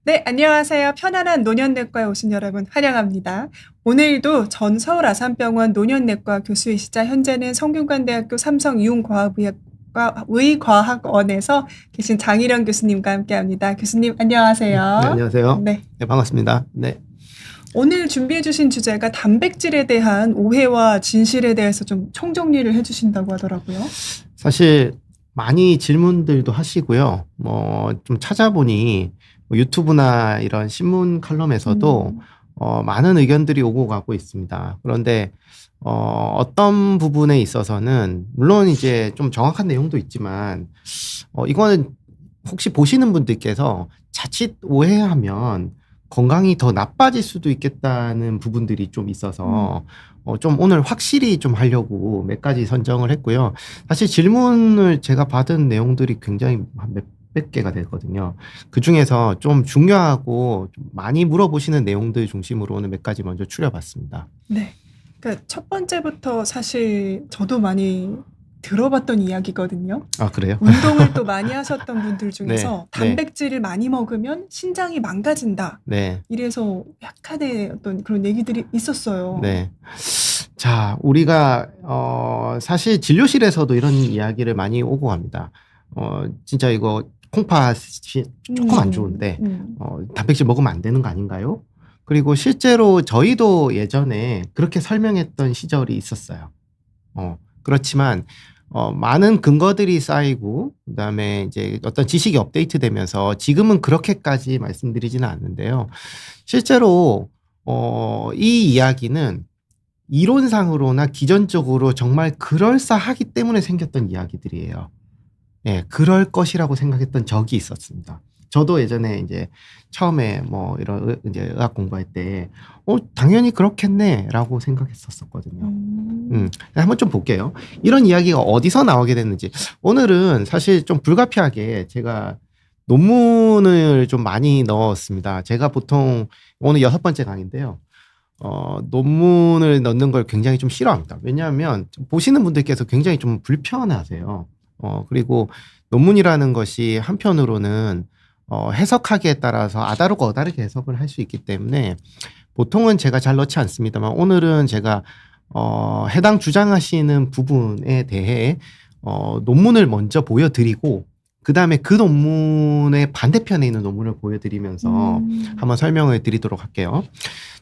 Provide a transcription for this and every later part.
네, 안녕하세요. 편안한 노년내과에 오신 여러분 환영합니다. 오늘도 전 서울 아산병원 노년내과 교수이시자 현재는 성균관대학교 삼성이용의과학원에서 계신 장일영 교수님과 함께합니다. 교수님 네, 안녕하세요. 안녕하세요. 네, 네, 반갑습니다. 네. 오늘 준비해 주신 주제가 단백질에 대한 오해와 진실에 대해서 좀 총정리를 해 주신다고 하더라고요. 사실 많이 질문들도 하시고요. 좀 찾아보니 뭐 유튜브나 이런 신문 칼럼에서도 많은 의견들이 오고 가고 있습니다. 그런데 어떤 부분에 있어서는 물론 이제 좀 정확한 내용도 있지만 이거는 혹시 보시는 분들께서 자칫 오해하면 건강이 더 나빠질 수도 있겠다는 부분들이 좀 있어서 좀 오늘 확실히 좀 하려고 몇 가지 선정을 했고요. 사실 질문을 제가 받은 내용들이 굉장히 한 몇백 개가 되거든요. 그 중에서 좀 중요하고 좀 많이 물어보시는 내용들 중심으로 오늘 몇 가지 먼저 추려봤습니다. 네. 그러니까 첫 번째부터 사실 저도 많이 들어봤던 이야기거든요. 아, 그래요? 운동을 또 많이 하셨던 분들 중에서 네, 네. 단백질을 많이 먹으면 신장이 망가진다. 네. 이래서 약간의 어떤 그런 얘기들이 있었어요. 네. 자, 우리가 사실 진료실에서도 이런 이야기를 많이 오고 갑니다. 진짜 이거 콩팥이 조금 안 좋은데 단백질 먹으면 안 되는 거 아닌가요? 그리고 실제로 저희도 예전에 그렇게 설명했던 시절이 있었어요. 그렇지만 많은 근거들이 쌓이고 그다음에 이제 어떤 지식이 업데이트되면서 지금은 그렇게까지 말씀드리지는 않는데요. 실제로 이 이야기는 이론상으로나 기전적으로 정말 그럴싸하기 때문에 생겼던 이야기들이에요. 예, 그럴 것이라고 생각했던 적이 있었습니다. 저도 예전에 이제 처음에 뭐 이런 이제 의학 공부할 때, 당연히 그렇겠네라고 생각했었거든요. 한번 좀 볼게요. 이런 이야기가 어디서 나오게 됐는지. 오늘은 사실 좀 불가피하게 제가 논문을 좀 많이 넣었습니다. 제가 보통 오늘 6번째 강의인데요. 논문을 넣는 걸 굉장히 좀 싫어합니다. 왜냐하면 보시는 분들께서 굉장히 좀 불편하세요. 그리고 논문이라는 것이 한편으로는 해석하기에 따라서 아다르고 어다르게 해석을 할 수 있기 때문에 보통은 제가 잘 넣지 않습니다만 오늘은 제가 해당 주장하시는 부분에 대해 논문을 먼저 보여드리고 그 다음에 그 논문의 반대편에 있는 논문을 보여드리면서 한번 설명을 드리도록 할게요.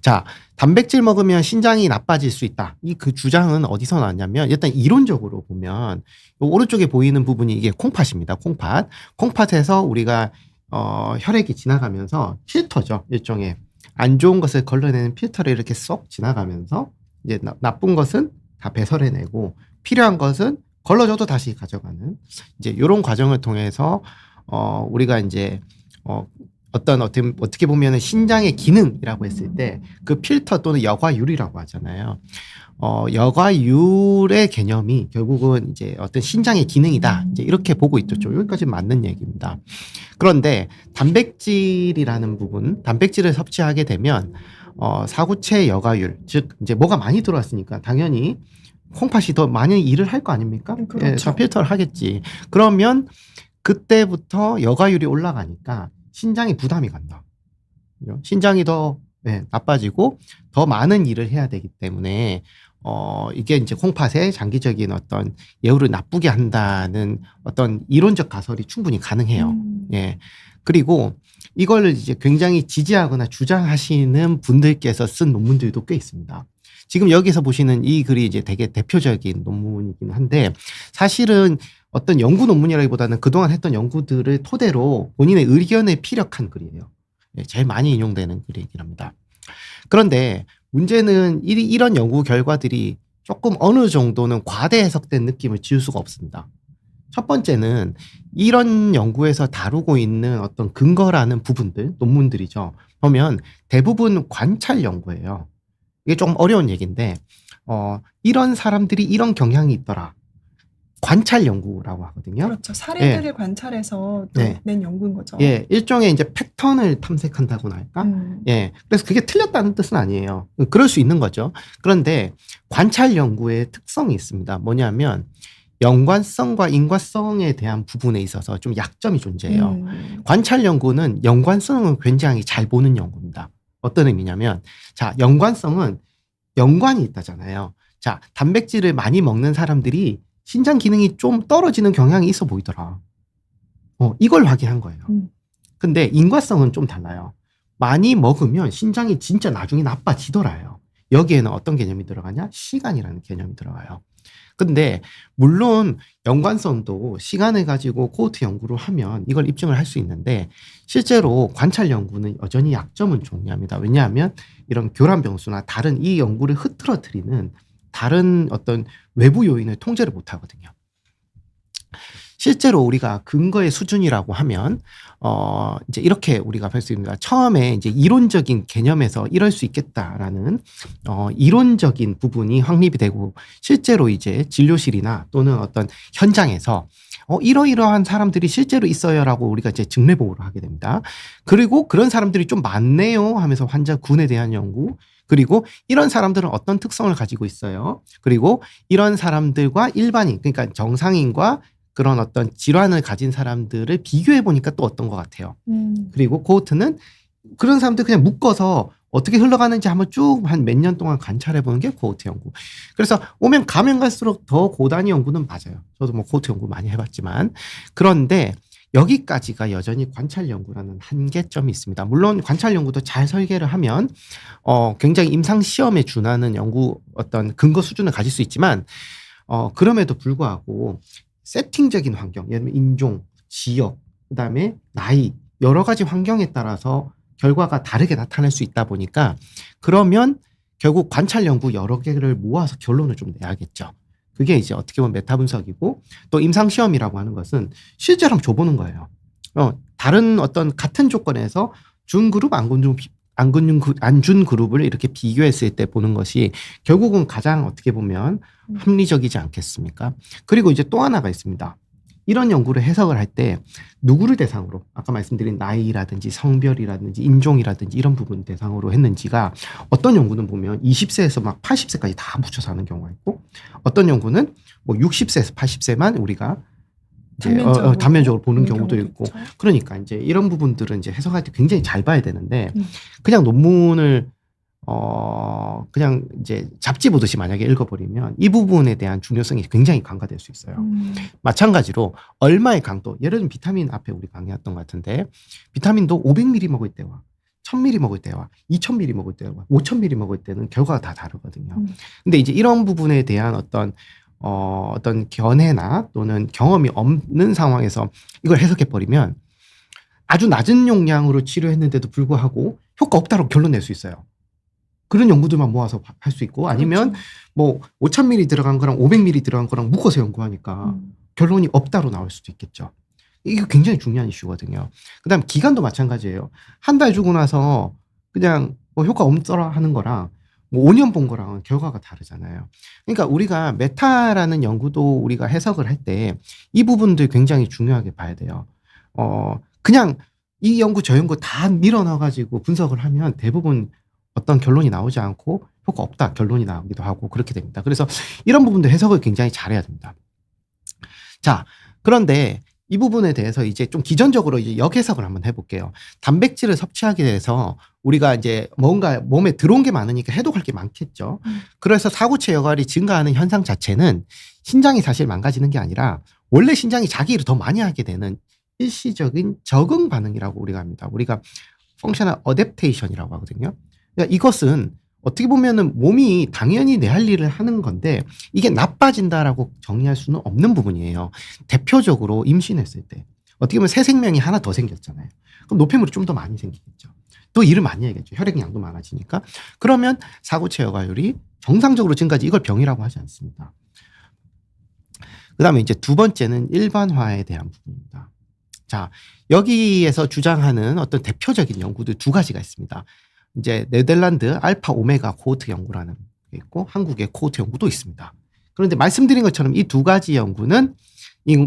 자, 단백질 먹으면 신장이 나빠질 수 있다. 그 주장은 어디서 나왔냐면 일단 이론적으로 보면 오른쪽에 보이는 부분이 이게 콩팥입니다. 콩팥. 콩팥에서 우리가 혈액이 지나가면서 필터죠. 일종의 안 좋은 것을 걸러내는 필터를 이렇게 쏙 지나가면서 이제 나쁜 것은 다 배설해내고 필요한 것은 걸러줘도 다시 가져가는 이제 이런 과정을 통해서 우리가 이제 어떻게 보면은 신장의 기능이라고 했을 때 그 필터 또는 여과율이라고 하잖아요. 여과율의 개념이 결국은 이제 어떤 신장의 기능이다. 이제 이렇게 보고 있죠. 여기까지 맞는 얘기입니다. 그런데 단백질이라는 부분, 단백질을 섭취하게 되면 사구체 여과율, 즉 이제 뭐가 많이 들어왔으니까 당연히 콩팥이 더 많이 일을 할 거 아닙니까? 그렇죠. 예, 필터를 하겠지. 그러면 그때부터 여과율이 올라가니까 신장이 부담이 간다. 신장이 더 나빠지고 더 많은 일을 해야 되기 때문에 이게 이제 콩팥의 장기적인 어떤 예후를 나쁘게 한다는 어떤 이론적 가설이 충분히 가능해요. 예. 그리고 이걸 이제 굉장히 지지하거나 주장하시는 분들께서 쓴 논문들도 꽤 있습니다. 지금 여기서 보시는 이 글이 이제 되게 대표적인 논문이긴 한데 사실은 어떤 연구 논문이라기보다는 그동안 했던 연구들을 토대로 본인의 의견에 피력한 글이에요. 제일 많이 인용되는 글이긴 합니다. 그런데 문제는 이런 연구 결과들이 조금 어느 정도는 과대 해석된 느낌을 지울 수가 없습니다. 첫 번째는 이런 연구에서 다루고 있는 어떤 근거라는 부분들, 논문들이죠. 보면 대부분 관찰 연구예요. 이게 조금 어려운 얘기인데 이런 사람들이 이런 경향이 있더라. 관찰 연구라고 하거든요. 그렇죠. 사례들을 관찰해서 또 낸 연구인 거죠. 예, 일종의 이제 패턴을 탐색한다고나 할까? 예, 그래서 그게 틀렸다는 뜻은 아니에요. 그럴 수 있는 거죠. 그런데 관찰 연구의 특성이 있습니다. 뭐냐면 연관성과 인과성에 대한 부분에 있어서 좀 약점이 존재해요. 음. 관찰 연구는 연관성은 굉장히 잘 보는 연구입니다. 어떤 의미냐면, 자, 연관성은 연관이 있다잖아요. 자, 단백질을 많이 먹는 사람들이 신장 기능이 좀 떨어지는 경향이 있어 보이더라. 이걸 확인한 거예요. 근데 인과성은 좀 달라요. 많이 먹으면 신장이 진짜 나중에 나빠지더라요. 여기에는 어떤 개념이 들어가냐? 시간이라는 개념이 들어가요. 근데 물론 연관성도 시간을 가지고 코호트 연구를 하면 이걸 입증을 할 수 있는데, 실제로 관찰 연구는 여전히 약점은 존재합니다. 왜냐하면 이런 교란 병수나 다른 이 연구를 흐트러뜨리는 다른 어떤 외부 요인을 통제를 못 하거든요. 실제로 우리가 근거의 수준이라고 하면 이제 이렇게 우리가 볼 수 있습니다. 처음에 이제 이론적인 개념에서 이럴 수 있겠다라는 이론적인 부분이 확립이 되고, 실제로 이제 진료실이나 또는 어떤 현장에서 이러이러한 사람들이 실제로 있어요라고 우리가 이제 증례 보고를 하게 됩니다. 그리고 그런 사람들이 좀 많네요 하면서 환자 군에 대한 연구, 그리고 이런 사람들은 어떤 특성을 가지고 있어요. 그리고 이런 사람들과 일반인, 그러니까 정상인과 그런 어떤 질환을 가진 사람들을 비교해 보니까 또 어떤 것 같아요. 그리고 코호트는 그런 사람들 그냥 묶어서 어떻게 흘러가는지 한번 쭉 한 몇 년 동안 관찰해 보는 게 코호트 연구. 그래서 오면 가면 갈수록 더 고단위 연구는 맞아요. 저도 뭐 코호트 연구 많이 해봤지만. 그런데 여기까지가 여전히 관찰 연구라는 한계점이 있습니다. 물론 관찰 연구도 잘 설계를 하면 굉장히 임상 시험에 준하는 연구 어떤 근거 수준을 가질 수 있지만, 그럼에도 불구하고 세팅적인 환경, 예를 들면 인종, 지역, 그다음에 나이, 여러 가지 환경에 따라서 결과가 다르게 나타날 수 있다 보니까, 그러면 결국 관찰 연구 여러 개를 모아서 결론을 좀 내야겠죠. 그게 이제 어떻게 보면 메타 분석이고, 또 임상 시험이라고 하는 것은 실제로 한번 줘보는 거예요. 다른 어떤 같은 조건에서 준 그룹, 안 준 그룹을 이렇게 비교했을 때 보는 것이 결국은 가장 어떻게 보면 합리적이지 않겠습니까? 그리고 이제 또 하나가 있습니다. 이런 연구를 해석을 할 때 누구를 대상으로, 아까 말씀드린 나이라든지 성별이라든지 인종이라든지 이런 부분 대상으로 했는지가, 어떤 연구는 보면 20세에서 막 80세까지 다 붙여서 하는 경우가 있고, 어떤 연구는 뭐 60세에서 80세만 우리가 이제 단면적으로 보는 경우도 있고, 있죠. 그러니까 이제 이런 부분들은 이제 해석할 때 굉장히 잘 봐야 되는데, 그냥 논문을 그냥 이제 잡지 보듯이 만약에 읽어버리면 이 부분에 대한 중요성이 굉장히 간과될 수 있어요. 마찬가지로 얼마의 강도, 예를 들면 비타민 앞에 우리 강의했던 것 같은데, 비타민도 500ml 먹을 때와 1000ml 먹을 때와 2000ml 먹을 때와 5000ml 먹을 때는 결과가 다 다르거든요. 근데 이제 이런 부분에 대한 어떤 견해나 또는 경험이 없는 상황에서 이걸 해석해버리면 아주 낮은 용량으로 치료했는데도 불구하고 효과 없다고 결론 낼 수 있어요. 그런 연구들만 모아서 할 수 있고, 아니면 그렇죠. 뭐 5000ml 들어간 거랑 500ml 들어간 거랑 묶어서 연구하니까 결론이 없다로 나올 수도 있겠죠. 이게 굉장히 중요한 이슈거든요. 그다음 기간도 마찬가지예요. 한 달 주고 나서 그냥 뭐 효과 없더라 하는 거랑 뭐 5년 본 거랑은 결과가 다르잖아요. 그러니까 우리가 메타라는 연구도 우리가 해석을 할 때 이 부분들 굉장히 중요하게 봐야 돼요. 그냥 이 연구 저 연구 다 밀어넣어가지고 분석을 하면 대부분 어떤 결론이 나오지 않고 효과 없다 결론이 나오기도 하고 그렇게 됩니다. 그래서 이런 부분도 해석을 굉장히 잘해야 됩니다. 자, 그런데 이 부분에 대해서 이제 좀 기전적으로 이제 역해석을 한번 해볼게요. 단백질을 섭취하게 돼서 우리가 이제 뭔가 몸에 들어온 게 많으니까 해독할 게 많겠죠. 그래서 사구체 여갈이 증가하는 현상 자체는 신장이 사실 망가지는 게 아니라 원래 신장이 자기 일을 더 많이 하게 되는 일시적인 적응 반응이라고 우리가 합니다. 우리가 펑셔널 어댑테이션이라고 하거든요. 그러니까 이것은 어떻게 보면은 몸이 당연히 내 할 일을 하는 건데 이게 나빠진다라고 정의할 수는 없는 부분이에요. 대표적으로 임신했을 때 어떻게 보면 새 생명이 하나 더 생겼잖아요. 그럼 노폐물이 좀 더 많이 생기겠죠. 또 일을 많이 해야겠죠. 혈액량도 많아지니까. 그러면 사구체 여과율이 정상적으로 증가하지, 이걸 병이라고 하지 않습니다. 그 다음에 이제 두 번째는 일반화에 대한 부분입니다. 자, 여기에서 주장하는 어떤 대표적인 연구들 두 가지가 있습니다. 이제 네덜란드 알파 오메가 코호트 연구라는 게 있고 한국의 코호트 연구도 있습니다. 그런데 말씀드린 것처럼 이 두 가지 연구는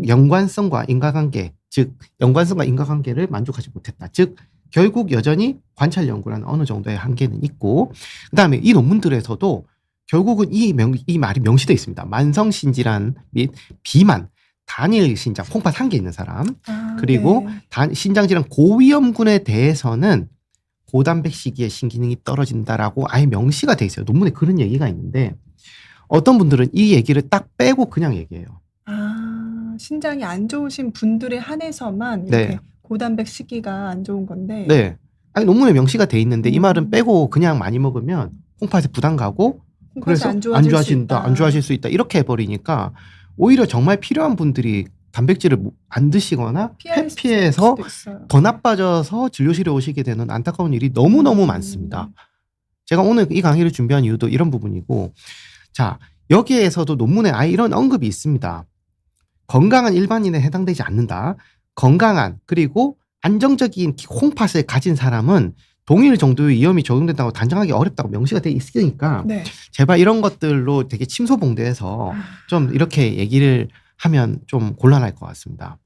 연관성과 인과관계, 즉 연관성과 인과관계를 만족하지 못했다. 즉 결국 여전히 관찰 연구라는 어느 정도의 한계는 있고, 그다음에 이 논문들에서도 결국은 이 말이 명시되어 있습니다. 만성신질환 및 비만, 단일 신장, 콩팥 한 개 있는 사람, 그리고 네. 신장질환 고위험군에 대해서는 고단백 시기에 신기능이 떨어진다라고 아예 명시가 돼 있어요. 논문에 그런 얘기가 있는데 어떤 분들은 이 얘기를 딱 빼고 그냥 얘기해요. 신장이 안 좋으신 분들에 한해서만 네. 이렇게 고단백 시기가 안 좋은 건데. 네. 아니 논문에 명시가 돼 있는데 이 말은 음. 빼고 그냥 많이 먹으면 콩팥에 부담 가고 콩팥이 그래서 안 좋아질 수 좋아진다, 있다. 안 좋아질 수 있다 이렇게 해버리니까 오히려 정말 필요한 분들이 단백질을 안 드시거나 회피해서 수도 있어요. 더 나빠져서 진료실에 오시게 되는 안타까운 일이 너무너무 많습니다. 제가 오늘 이 강의를 준비한 이유도 이런 부분이고, 자, 여기에서도 논문에 아예 이런 언급이 있습니다. 건강한 일반인에 해당되지 않는다. 건강한 그리고 안정적인 콩팥을 가진 사람은 동일 정도의 위험이 적용된다고 단정하기 어렵다고 명시가 돼 있으니까 네. 제발 이런 것들로 되게 침소봉대해서 좀 이렇게 얘기를 하면 좀 곤란할 것 같습니다.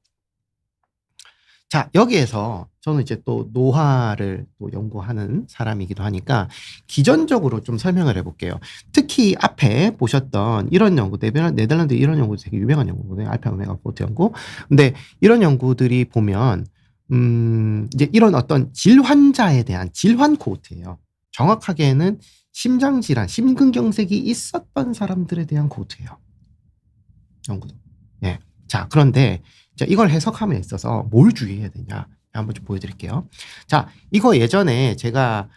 자, 여기에서 저는 이제 또 노화를 또 연구하는 사람이기도 하니까 기전적으로 좀 설명을 해볼게요. 특히 앞에 보셨던 이런 연구, 네덜란드 이런 연구도 되게 유명한 연구거든요. 알파 오메가 코호트 연구. 근데 이런 연구들이 보면 이제 이런 어떤 질환자에 대한 질환 코호트예요. 정확하게는 심장질환, 심근경색이 있었던 사람들에 대한 코호트예요. 연구도. 예. 자, 그런데 자, 이걸 해석함에 있어서 뭘 주의해야 되냐 한번 좀 보여드릴게요. 자, 이거 예전에 제가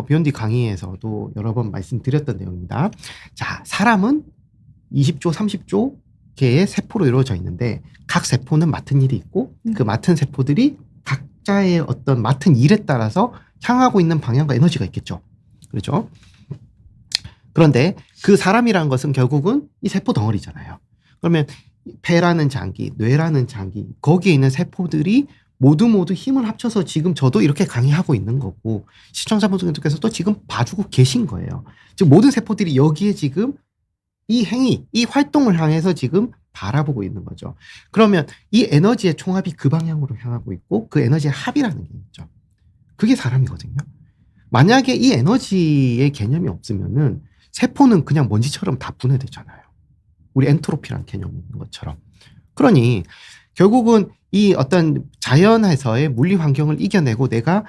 비욘디 강의에서도 여러 번 말씀드렸던 내용입니다. 자, 사람은 20조, 30조 개의 세포로 이루어져 있는데 각 세포는 맡은 일이 있고 그 맡은 세포들이 각자의 어떤 맡은 일에 따라서 향하고 있는 방향과 에너지가 있겠죠. 그렇죠? 그런데 그 사람이라는 것은 결국은 이 세포 덩어리잖아요. 그러면 폐라는 장기, 뇌라는 장기, 거기에 있는 세포들이 모두 힘을 합쳐서 지금 저도 이렇게 강의하고 있는 거고 시청자분들께서도 지금 봐주고 계신 거예요. 지금 모든 세포들이 여기에 지금 이 행위, 이 활동을 향해서 지금 바라보고 있는 거죠. 그러면 이 에너지의 총합이 그 방향으로 향하고 있고 그 에너지의 합이라는 게 있죠. 그게 사람이거든요. 만약에 이 에너지의 개념이 없으면은 세포는 그냥 먼지처럼 다 분해되잖아요. 우리 엔트로피라는 개념이 있는 것처럼. 그러니 결국은 이 어떤 자연에서의 물리 환경을 이겨내고 내가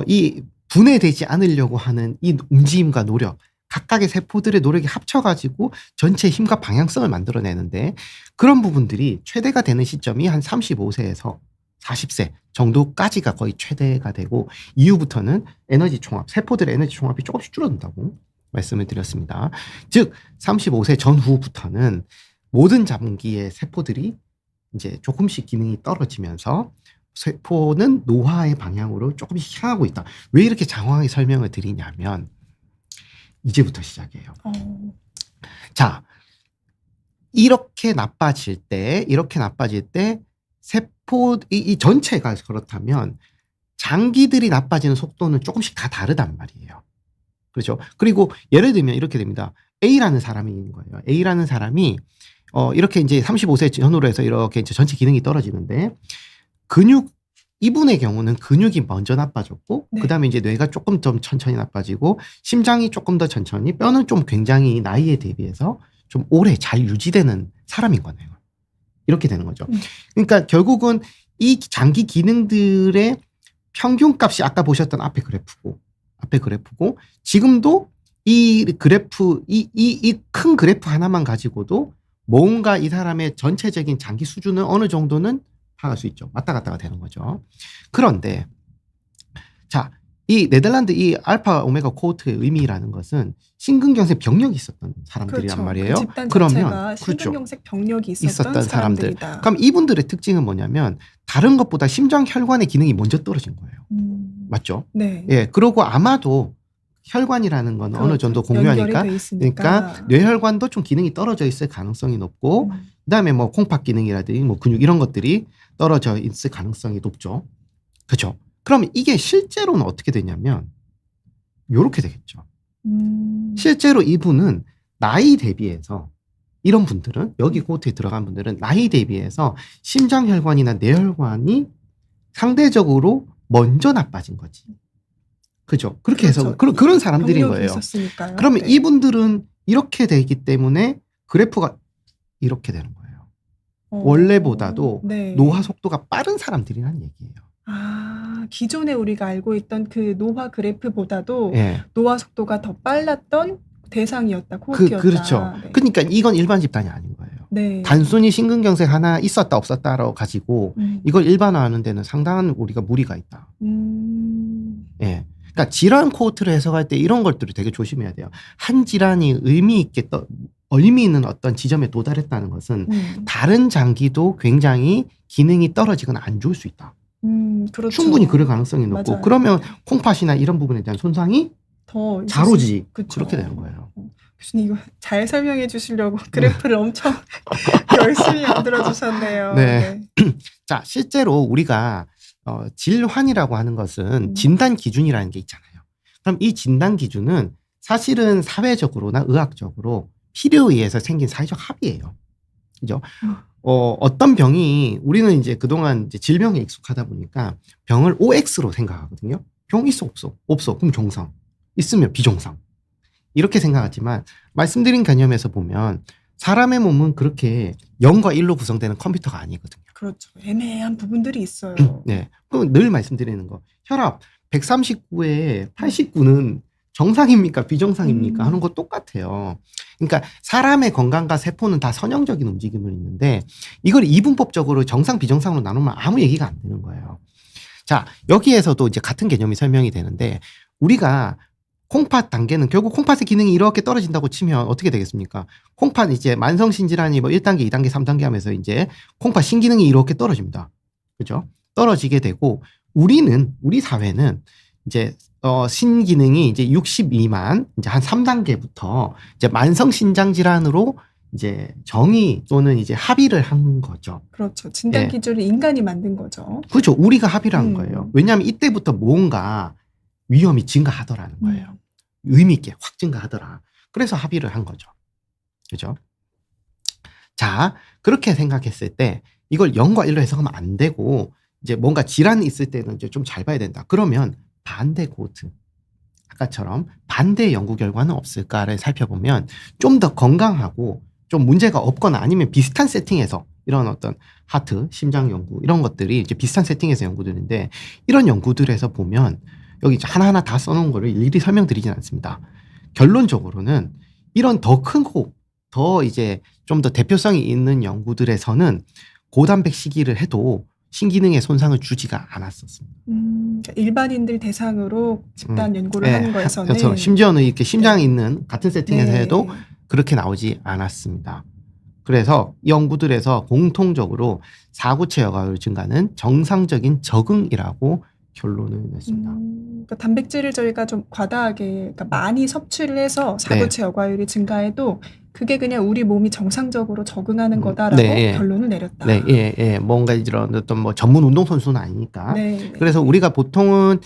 이 분해되지 않으려고 하는 이 움직임과 노력, 각각의 세포들의 노력이 합쳐가지고 전체 힘과 방향성을 만들어내는데 그런 부분들이 최대가 되는 시점이 한 35세에서 40세 정도까지가 거의 최대가 되고 이후부터는 에너지 총합, 세포들의 에너지 총합이 조금씩 줄어든다고 말씀을 드렸습니다. 즉 35세 전후부터는 모든 장기의 세포들이 이제 조금씩 기능이 떨어지면서 세포는 노화의 방향으로 조금씩 향하고 있다. 왜 이렇게 장황하게 설명을 드리냐면 이제부터 시작이에요. 자, 이렇게 나빠질 때 세포 이 전체가 그렇다면 장기들이 나빠지는 속도는 조금씩 다 다르단 말이에요. 그렇죠. 그리고 예를 들면 이렇게 됩니다. A라는 사람이 있는 거예요. A라는 사람이 이렇게 이제 35세 전후로 해서 이렇게 이제 전체 기능이 떨어지는데 이분의 경우는 근육이 먼저 나빠졌고 네. 그다음에 이제 뇌가 조금 좀 천천히 나빠지고 심장이 조금 더 천천히 뼈는 좀 굉장히 나이에 대비해서 좀 오래 잘 유지되는 사람인 거네요. 이렇게 되는 거죠. 그러니까 결국은 이 장기 기능들의 평균값이 아까 보셨던 앞에 그래프고 지금도 이 그래프 이 큰 그래프 하나만 가지고도 뭔가 이 사람의 전체적인 장기 수준은 어느 정도는 파악할 수 있죠. 왔다 갔다가 되는 거죠. 그런데 자, 이 네덜란드 이 알파 오메가 코호트의 의미라는 것은 심근경색 병력이 있었던 사람들이란 그렇죠. 말이에요. 그 집단 그러면 자체가 심근경색 병력이 있었던 사람들. 사람들이다. 그럼 이분들의 특징은 뭐냐면 다른 것보다 심장 혈관의 기능이 먼저 떨어진 거예요. 맞죠? 네. 예, 그러고 아마도 혈관이라는 건 어느 정도 공유하니까 그러니까 뇌혈관도 좀 기능이 떨어져 있을 가능성이 높고 그다음에 뭐 콩팥 기능이라든지 뭐 근육 이런 것들이 떨어져 있을 가능성이 높죠. 그렇죠? 그럼 이게 실제로는 어떻게 되냐면 요렇게 되겠죠. 실제로 이분은 나이 대비해서 이런 분들은 여기 코호트에 들어간 분들은 나이 대비해서 심장혈관이나 뇌혈관이 상대적으로 먼저 나빠진 거지. 그죠? 그렇게 해서 그런 사람들인 거예요. 있었으니까요. 그러면 네. 이분들은 이렇게 되기 때문에 그래프가 이렇게 되는 거예요. 원래보다도 네. 노화 속도가 빠른 사람들이란 얘기예요. 아, 기존에 우리가 알고 있던 그 노화 그래프보다도 예. 노화 속도가 더 빨랐던 대상이었다, 코호트였다. 그렇죠. 네. 그러니까 이건 일반 집단이 아닌 거예요. 네. 단순히 심근경색 하나 있었다 없었다로 가지고 이걸 일반화하는 데는 상당한 우리가 무리가 있다. 예. 그러니까 질환 코호트를 해석할 때 이런 것들을 되게 조심해야 돼요. 한 질환이 의미 있는 어떤 지점에 도달했다는 것은 다른 장기도 굉장히 기능이 떨어지거나 안 좋을 수 있다. 그렇죠. 충분히 그럴 가능성이 높고, 맞아요. 그러면 콩팥이나 이런 부분에 대한 손상이 더 잘 오지. 그쵸. 그렇게 되는 거예요. 교수님 이거 잘 설명해 주시려고 그래프를 엄청 열심히 만들어 주셨네요. 네. 자, 실제로 우리가 질환이라고 하는 것은 진단 기준이라는 게 있잖아요. 그럼 이 진단 기준은 사실은 사회적으로나 의학적으로 필요에 의해서 생긴 사회적 합의예요. 그죠? 어떤 병이, 우리는 이제 그동안 이제 질병에 익숙하다 보니까 병을 OX로 생각하거든요. 병 있어, 없어? 없어. 그럼 정상. 있으면 비정상. 이렇게 생각하지만 말씀드린 개념에서 보면 사람의 몸은 그렇게 0과 1로 구성되는 컴퓨터가 아니거든요. 그렇죠. 애매한 부분들이 있어요. 네. 그럼 늘 말씀드리는 거. 혈압 139에 89는 정상입니까? 비정상입니까? 하는 거 똑같아요. 그러니까 사람의 건강과 세포는 다 선형적인 움직임을 있는데 이걸 이분법적으로 정상, 비정상으로 나누면 아무 얘기가 안 되는 거예요. 자, 여기에서도 이제 같은 개념이 설명이 되는데 우리가 콩팥 단계는 결국 콩팥의 기능이 이렇게 떨어진다고 치면 어떻게 되겠습니까? 콩팥 이제 만성신질환이 뭐 1단계, 2단계, 3단계 하면서 이제 콩팥 신기능이 이렇게 떨어집니다. 그죠? 떨어지게 되고 우리 사회는 이제 신기능이 이제 60 미만, 이제 한 3단계부터 이제 만성신장 질환으로 이제 정의 또는 이제 합의를 한 거죠. 그렇죠. 진단 예. 기준을 인간이 만든 거죠. 그렇죠. 우리가 합의를 한 거예요. 왜냐하면 이때부터 뭔가 위험이 증가하더라는 거예요. 의미 있게 확 증가하더라. 그래서 합의를 한 거죠. 그죠? 자, 그렇게 생각했을 때 이걸 0과 1로 해석하면 안 되고 이제 뭔가 질환이 있을 때는 이제 좀 잘 봐야 된다. 그러면 반대 코호트. 아까처럼 반대 연구 결과는 없을까를 살펴보면 좀 더 건강하고 좀 문제가 없거나 아니면 비슷한 세팅에서 이런 어떤 하트, 심장 연구 이런 것들이 이제 비슷한 세팅에서 연구되는데 이런 연구들에서 보면 여기 하나하나 다 써놓은 거를 일일이 설명드리진 않습니다. 결론적으로는 이런 더 큰 호흡, 더 이제 좀 더 대표성이 있는 연구들에서는 고단백 시기를 해도 신기능에 손상을 주지가 않았었습니다. 그러니까 일반인들 대상으로 집단 연구를 하는 거에서는 그래서 심지어는 이렇게 심장이 네. 있는 같은 세팅에서 네. 해도 그렇게 나오지 않았습니다. 그래서 이 연구들에서 공통적으로 사구체 여과율 증가는 정상적인 적응이라고 결론을 냈습니다. 그러니까 단백질을 저희가 좀 과다하게, 그러니까 많이 섭취를 해서 사구체 여과율이 증가해도 그게 그냥 우리 몸이 정상적으로 적응하는 거다라고 네. 결론을 내렸다. 네, 예. 뭔가 이런 어떤 뭐 전문 운동선수는 아니니까. 네. 그래서 우리가 보통은,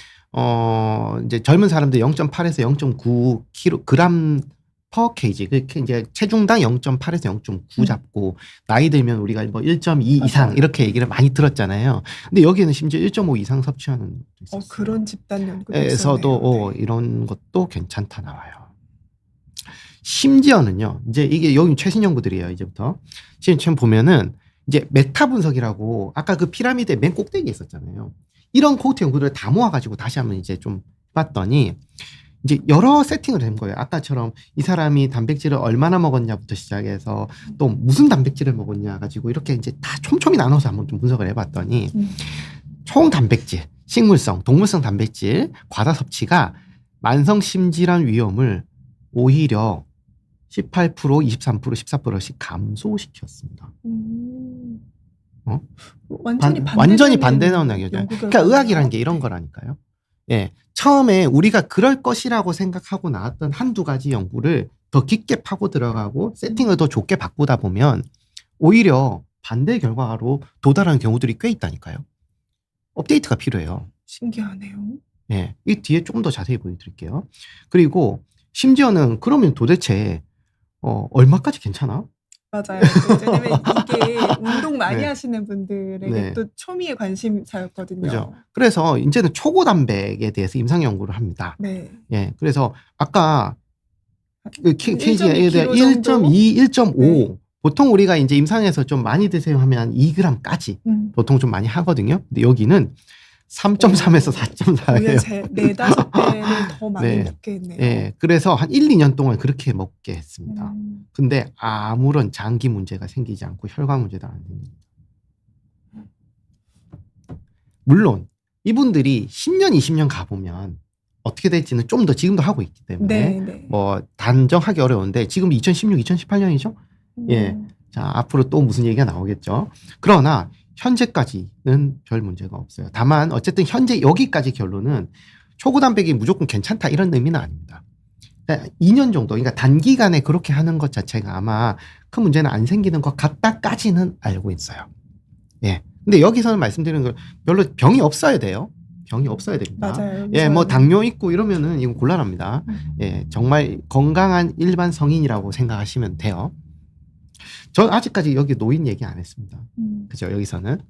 이제 젊은 사람들 0.8에서 0.9kg per kg. 그렇게 이제 체중당 0.8에서 0.9 잡고, 나이 들면 우리가 뭐 1.2 이상 이렇게 얘기를 많이 들었잖아요. 근데 여기에는 심지어 1.5 이상 섭취하는 것도 있었어요. 그런 집단 연구도 에서도 있었네요. 네. 이런 것도 괜찮다 나와요. 심지어는요, 이제 이게 여기 최신 연구들이에요, 이제부터. 지금 보면은, 이제 메타 분석이라고, 아까 그 피라미드의 맨 꼭대기에 있었잖아요. 이런 코호트 연구들을 다 모아가지고 다시 한번 이제 좀 봤더니, 이제 여러 세팅을 한 거예요. 아까처럼 이 사람이 단백질을 얼마나 먹었냐부터 시작해서 또 무슨 단백질을 먹었냐 가지고 이렇게 이제 다 촘촘히 나눠서 한번 좀 분석을 해봤더니, 총 단백질, 식물성, 동물성 단백질 과다 섭취가 만성 심질환 위험을 오히려 18%, 23%, 14%씩 감소시켰습니다. 완전히 반대되는 얘기죠. 그러니까 의학이라는 게 이런 거라니까요. 예. 처음에 우리가 그럴 것이라고 생각하고 나왔던 한두 가지 연구를 더 깊게 파고 들어가고 세팅을 더 좋게 바꾸다 보면 오히려 반대 결과로 도달하는 경우들이 꽤 있다니까요. 업데이트가 필요해요. 신기하네요. 예. 이 뒤에 조금 더 자세히 보여드릴게요. 그리고 심지어는 그러면 도대체 얼마까지 괜찮아? 맞아요. 왜냐면 이게 운동 많이 네. 하시는 분들에게 네. 또 초미의 관심사였거든요. 그죠. 그래서 이제는 초고단백에 대해서 임상 연구를 합니다. 네. 예. 그래서 아까 kg에 대한 1.2kg 정도? 1.2, 1.5. 네. 보통 우리가 이제 임상에서 좀 많이 드세요 하면 2g까지 보통 좀 많이 하거든요. 근데 여기는 3.3에서 오히려 4.4예요. 제 4-5배를 더 많이 네. 먹겠네요. 예, 그래서 한 1, 2년 동안 그렇게 먹게 했습니다. 음. 근데 아무런 장기 문제가 생기지 않고 혈관 문제도 안 생깁니다. 물론 이분들이 10년, 20년 가보면 어떻게 될지는 좀 더 지금도 하고 있기 때문에 네. 뭐 단정하기 어려운데 지금 2016, 2018년이죠? 예. 자, 앞으로 또 무슨 얘기가 나오겠죠. 그러나 현재까지는 별 문제가 없어요. 다만 어쨌든 현재 여기까지 결론은 초고단백이 무조건 괜찮다 이런 의미는 아닙니다. 2년 정도, 그러니까 단기간에 그렇게 하는 것 자체가 아마 큰 문제는 안 생기는 것 같다까지는 알고 있어요. 예. 근데 여기서는 말씀드리는 건 별로 병이 없어야 돼요. 병이 없어야 됩니다. 맞아요. 예, 뭐 저는. 당뇨 있고 이러면은 이건 곤란합니다. 예, 정말 건강한 일반 성인이라고 생각하시면 돼요. 전 아직까지 여기 노인 얘기 안 했습니다. 그죠? 여기서는.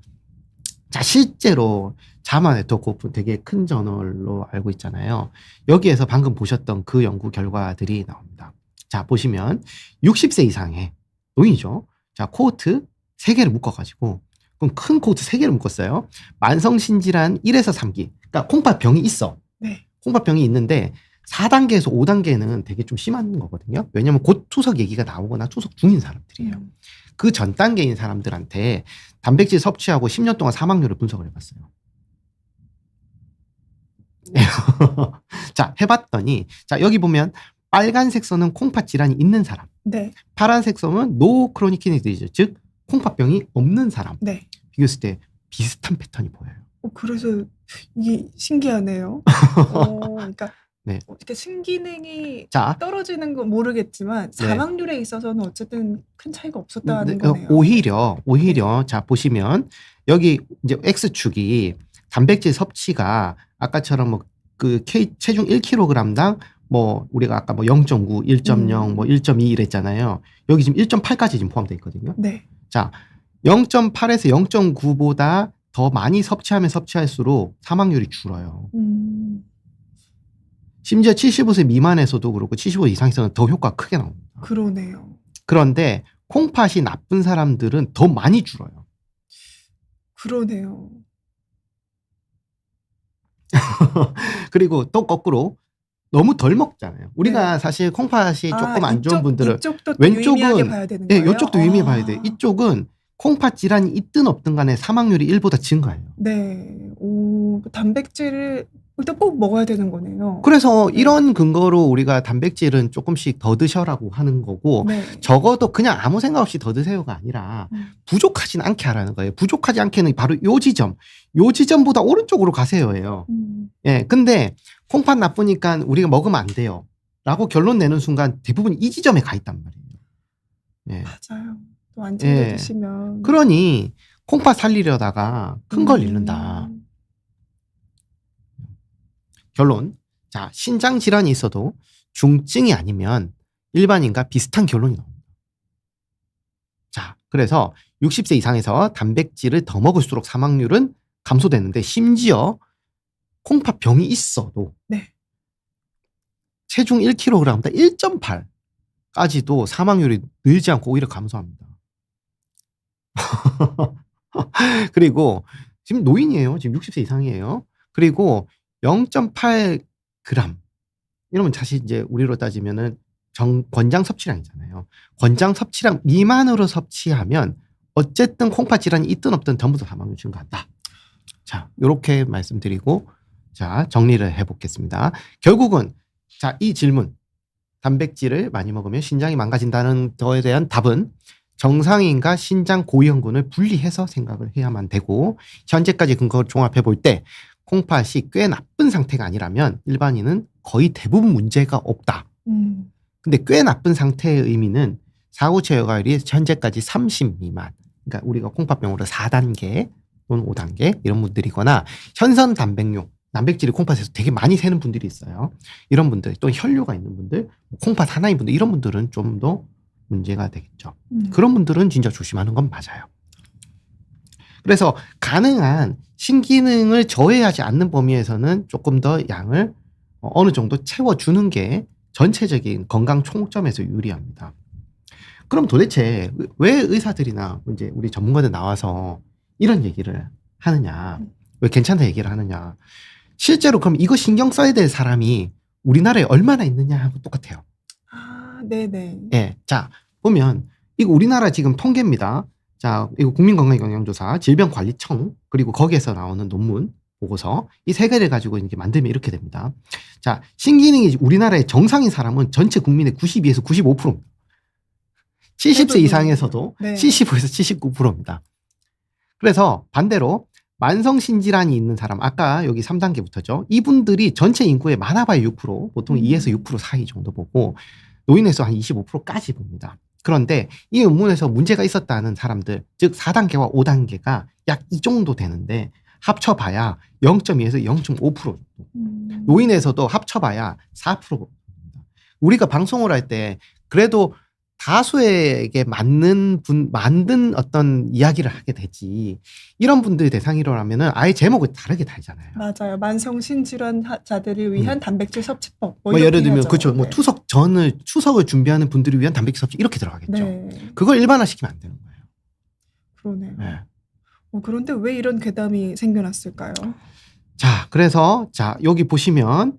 자, 실제로 자마 네트워크 오픈 되게 큰 저널로 알고 있잖아요. 여기에서 방금 보셨던 그 연구 결과들이 나옵니다. 자, 보시면 60세 이상의 노인이죠. 자, 코호트 3개를 묶어가지고, 그럼 큰 코호트 3개를 묶었어요. 만성신질환 1에서 3기. 그러니까 콩팥병이 있어. 네. 콩팥병이 있는데 4단계에서 5단계는 되게 좀 심한 거거든요. 왜냐면 곧 투석 얘기가 나오거나 투석 중인 사람들이에요. 그 전 단계인 사람들한테 단백질 섭취하고 10년 동안 사망률을 분석을 해봤어요. 자, 해봤더니, 자, 여기 보면 빨간색 선은 콩팥 질환이 있는 사람. 네. 파란색 선은 노 크로닉 키드니 디지즈, 즉 콩팥병이 없는 사람. 네. 비교했을 때 비슷한 패턴이 보여요. 그래서 이게 신기하네요. 그러니까 네. 어떻게 신기능이 자, 떨어지는 건 모르겠지만 네. 사망률에 있어서는 어쨌든 큰 차이가 없었다는 거네요. 오히려 자 보시면 여기 이제 X축이 단백질 섭취가 아까처럼 뭐 그 체중 1kg당 뭐 우리가 아까 뭐 0.9, 1.0, 뭐 1.2 이랬잖아요. 여기 지금 1.8까지 지금 포함되어 있거든요. 네. 자, 0.8에서 0.9보다 더 많이 섭취하면 섭취할수록 사망률이 줄어요. 심지어 75세 미만에서도 그렇고 75세 이상에서는 더 효과가 크게 나옵니다. 그러네요. 그런데 콩팥이 나쁜 사람들은 더 많이 줄어요. 그러네요. 그리고 또 거꾸로 너무 덜 먹잖아요. 우리가 네. 사실 콩팥이 조금 안 좋은 분들은 이쪽도 왼쪽은 유의미하게 봐야 되는 예, 거예요? 이쪽도 유의미해 봐야 돼. 이쪽은 콩팥 질환이 있든 없든 간에 사망률이 1보다 증가해요. 네. 단백질을 일단 꼭 먹어야 되는 거네요. 그래서 네. 이런 근거로 우리가 단백질은 조금씩 더 드셔라고 하는 거고 네. 적어도 그냥 아무 생각 없이 더 드세요가 아니라 부족하진 않게 하라는 거예요. 부족하지 않게는 바로 요 지점보다 오른쪽으로 가세요예요. 예, 근데 콩팥 나쁘니까 우리가 먹으면 안 돼요. 라고 결론 내는 순간 대부분 이 지점에 가 있단 말이에요. 예. 맞아요. 또 안 챙겨 예. 드시면. 그러니 콩팥 살리려다가 큰 걸 잃는다. 결론. 자, 신장 질환이 있어도 중증이 아니면 일반인과 비슷한 결론이 나옵니다. 자, 그래서 60세 이상에서 단백질을 더 먹을수록 사망률은 감소되는데 심지어 콩팥병이 있어도 네. 체중 1kg당 1.8까지도 사망률이 늘지 않고 오히려 감소합니다. 그리고 지금 노인이에요. 지금 60세 이상이에요. 그리고 0.8g 이러면 사실 이제 우리로 따지면은 권장 섭취량이잖아요. 권장 섭취량 미만으로 섭취하면 어쨌든 콩팥 질환이 있든 없든 전부 다 사망률 증가한다. 자, 이렇게 말씀드리고 자, 정리를 해보겠습니다. 결국은 자, 이 질문 단백질을 많이 먹으면 신장이 망가진다는 거에 대한 답은 정상인과 신장 고위험군을 분리해서 생각을 해야만 되고 현재까지 근거를 종합해 볼 때 콩팥이 꽤 나쁜 상태가 아니라면 일반인은 거의 대부분 문제가 없다. 근데 꽤 나쁜 상태의 의미는 사후체 여과율이 현재까지 30 미만. 그러니까 우리가 콩팥병으로 4단계 또는 5단계 이런 분들이거나 현선 단백뇨, 단백질이 콩팥에서 되게 많이 새는 분들이 있어요. 이런 분들, 또 혈뇨가 있는 분들, 콩팥 하나인 분들 이런 분들은 좀 더 문제가 되겠죠. 그런 분들은 진짜 조심하는 건 맞아요. 그래서 가능한 신기능을 저해하지 않는 범위에서는 조금 더 양을 어느 정도 채워주는 게 전체적인 건강 총점에서 유리합니다. 그럼 도대체 왜 의사들이나 이제 우리 전문가들 나와서 이런 얘기를 하느냐? 왜 괜찮다 얘기를 하느냐? 실제로 그럼 이거 신경 써야 될 사람이 우리나라에 얼마나 있느냐 하고 똑같아요. 아, 네네. 예. 자, 보면 이거 우리나라 지금 통계입니다. 자, 이거 국민건강영양조사, 질병관리청, 그리고 거기에서 나오는 논문, 보고서, 이 세 개를 가지고 이제 만들면 이렇게 됩니다. 자, 신기능이 우리나라의 정상인 사람은 전체 국민의 92에서 95%입니다. 70세 이상에서도 네. 75에서 79%입니다. 그래서 반대로 만성신질환이 있는 사람, 아까 여기 3단계부터죠. 이분들이 전체 인구의 많아봐야 6%, 보통 2에서 6% 사이 정도 보고, 노인에서 한 25%까지 봅니다. 그런데 이 논문에서 문제가 있었다는 사람들, 즉 4단계와 5단계가 약 이 정도 되는데 합쳐봐야 0.2에서 0.5%. 노인에서도 합쳐봐야 4%. 우리가 방송을 할 때 그래도 다수에게 만든 어떤 이야기를 하게 되지. 이런 분들 대상이라면은 아예 제목을 다르게 달잖아요. 맞아요. 만성신질환자들을 위한 단백질 섭취법. 뭐 예를 들면 하죠. 그렇죠. 뭐 네. 추석을 준비하는 분들을 위한 단백질 섭취 이렇게 들어가겠죠. 네. 그걸 일반화시키면 안 되는 거예요. 그러네요. 네. 그런데 왜 이런 괴담이 생겨났을까요? 자, 그래서 자 여기 보시면